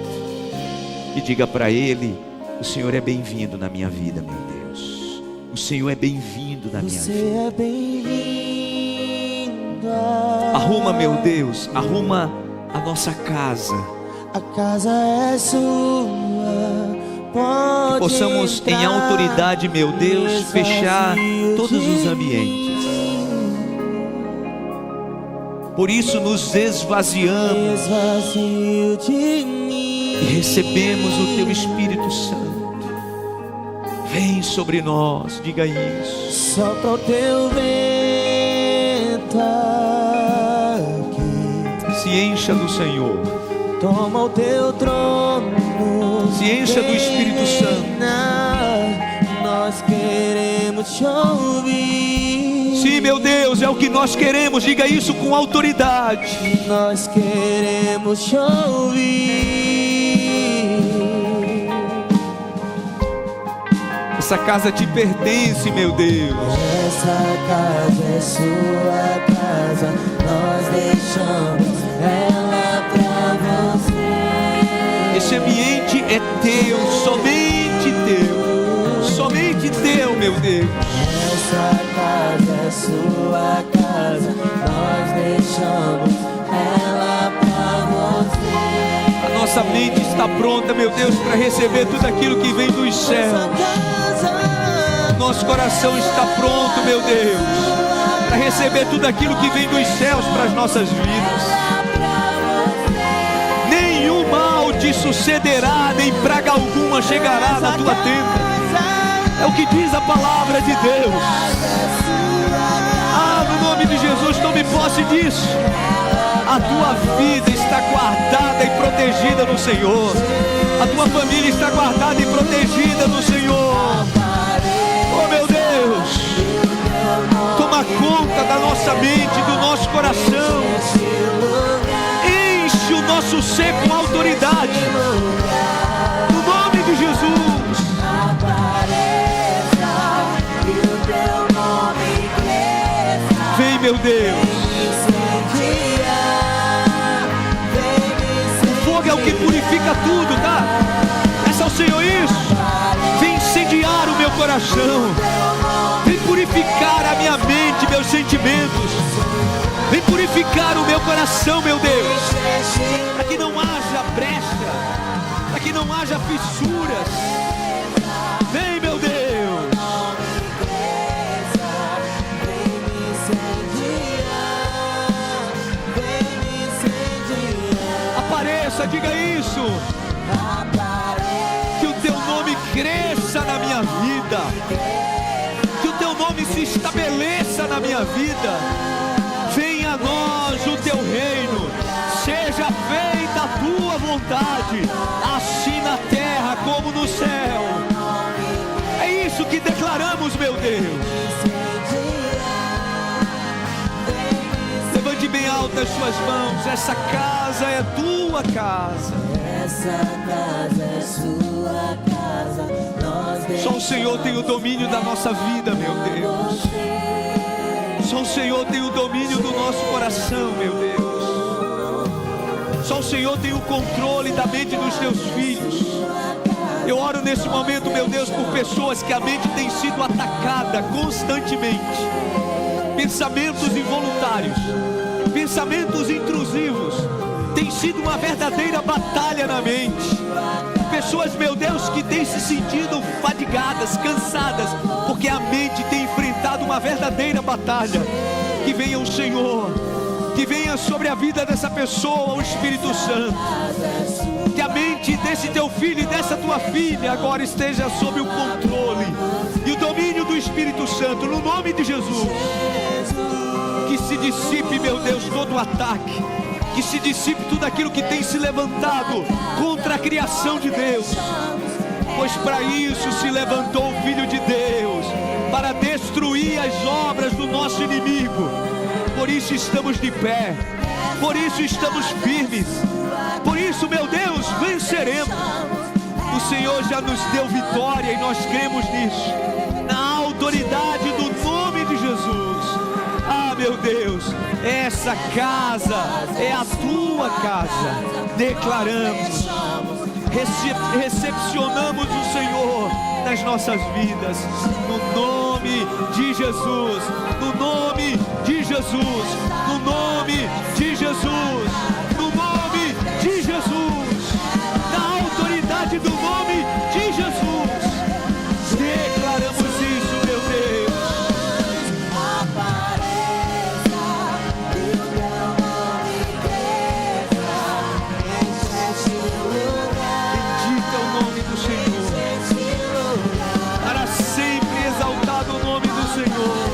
e diga para Ele: o Senhor é bem-vindo na minha vida, meu Deus. O Senhor é bem-vindo na minha vida. Você é bem-vindo. Arruma, meu Deus, arruma a nossa casa. A casa é sua. Pode Possamos em entrar, autoridade, meu Deus, fechar todos os ambientes. Por isso nos esvaziamos esvazio de mim e recebemos o Teu Espírito Santo. Vem sobre nós, diga isso. Sopra o teu vento aqui. Se encha do Senhor, Toma o teu trono. se encha do Espírito Santo. Nós queremos te ouvir. Sim, meu Deus, é o que nós queremos, diga isso com autoridade. Nós queremos te ouvir. Essa casa te pertence, meu Deus. Essa casa é sua casa. Nós deixamos ela pra você. Esse ambiente é teu, somente teu, meu Deus. Essa casa é sua casa. Nós deixamos ela pra você. A nossa mente está pronta, meu Deus, para receber tudo aquilo que vem dos céus. Nosso coração está pronto, meu Deus, para receber tudo aquilo que vem dos céus para as nossas vidas. Nenhum mal te sucederá, nem praga alguma chegará na tua tenda. É o que diz a palavra de Deus. Ah, no nome de Jesus, tome posse disso. A tua vida está guardada e protegida no Senhor. A tua família está guardada e protegida no Senhor. Oh, meu Deus, toma conta da nossa mente, do nosso coração. Enche o nosso ser com autoridade. No nome de Jesus. Vem, meu Deus. O fogo é o que purifica tudo, tá? Peça ao Senhor isso. Vem incendiar o meu coração. Vem purificar a minha mente, meus sentimentos. Vem purificar o meu coração, meu Deus. Para que não haja brecha, para que não haja fissuras. Vem, meu Deus. Apareça, diga isso. Que o teu nome cresça na minha vida. Que o teu nome se estabeleça na minha vida. Venha a nós o teu reino. Seja feita a tua vontade, assim na terra como no céu. É isso que declaramos, meu Deus. Levante bem alto as suas mãos. Essa casa é tua casa. Essa casa é sua casa. Nós Só o Senhor tem o domínio da nossa vida, meu Deus. Só o Senhor tem o domínio do nosso coração, meu Deus. Só o Senhor tem o controle da mente dos teus filhos. Eu oro nesse momento, meu Deus, por pessoas que a mente tem sido atacada constantemente. Pensamentos involuntários, pensamentos intrusivos. Tem sido uma verdadeira batalha na mente. Pessoas, meu Deus, que têm se sentido fadigadas, cansadas, porque a mente tem enfrentado uma verdadeira batalha. Que venha o Senhor, que venha sobre a vida dessa pessoa o Espírito Santo. Que a mente desse teu filho e dessa tua filha agora esteja sob o controle e o domínio do Espírito Santo, no nome de Jesus. Que se dissipe, meu Deus, todo o ataque. Que se dissipe tudo aquilo que tem se levantado contra a criação de Deus. Pois para isso se levantou o Filho de Deus, para destruir as obras do nosso inimigo. Por isso estamos de pé, por isso estamos firmes, por isso, meu Deus, venceremos. O Senhor já nos deu vitória e nós cremos nisso, na autoridade do nome de Jesus. Ah, meu Deus, essa casa é a tua casa. Declaramos, recepcionamos o Senhor nas nossas vidas, no nome de Jesus, no nome de Jesus, no nome de Jesus, no nome de Jesus, na autoridade do nome de Jesus. Declaramos isso, meu Deus. Bendito é o nome do Senhor, para sempre exaltado o nome do Senhor.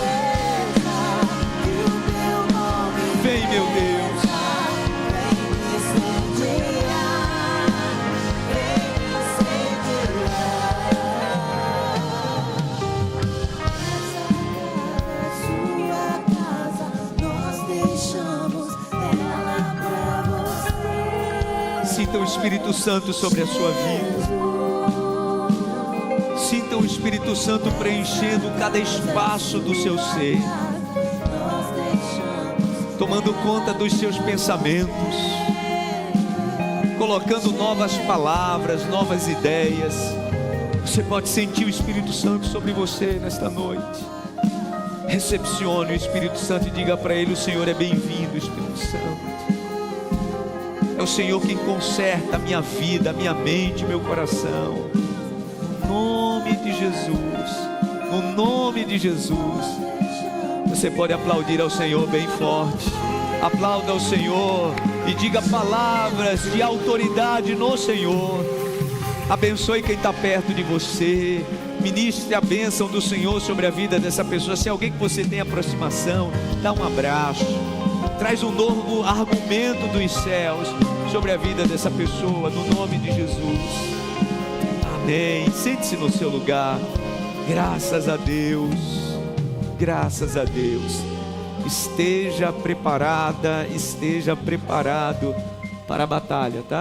Vem, meu Deus. Sinta o Espírito Santo sobre a sua vida. Sinta o Espírito Santo preenchendo cada espaço do seu ser, tomando conta dos seus pensamentos, colocando novas palavras, novas ideias. Você pode sentir o Espírito Santo sobre você nesta noite. Recepcione o Espírito Santo e diga para ele: o Senhor é bem-vindo, Espírito Santo. É o Senhor quem conserta a minha vida, a minha mente, meu coração. No nome de Jesus, no nome de Jesus. Você pode aplaudir ao Senhor bem forte. Aplauda ao Senhor e diga palavras de autoridade no Senhor. Abençoe quem está perto de você. Ministre a bênção do Senhor sobre a vida dessa pessoa. Se é alguém que você tem aproximação, dá um abraço. Traz um novo argumento dos céus sobre a vida dessa pessoa, no nome de Jesus. Amém. Sente-se no seu lugar. Graças a Deus. Graças a Deus. Esteja preparada, esteja preparado para a batalha, tá?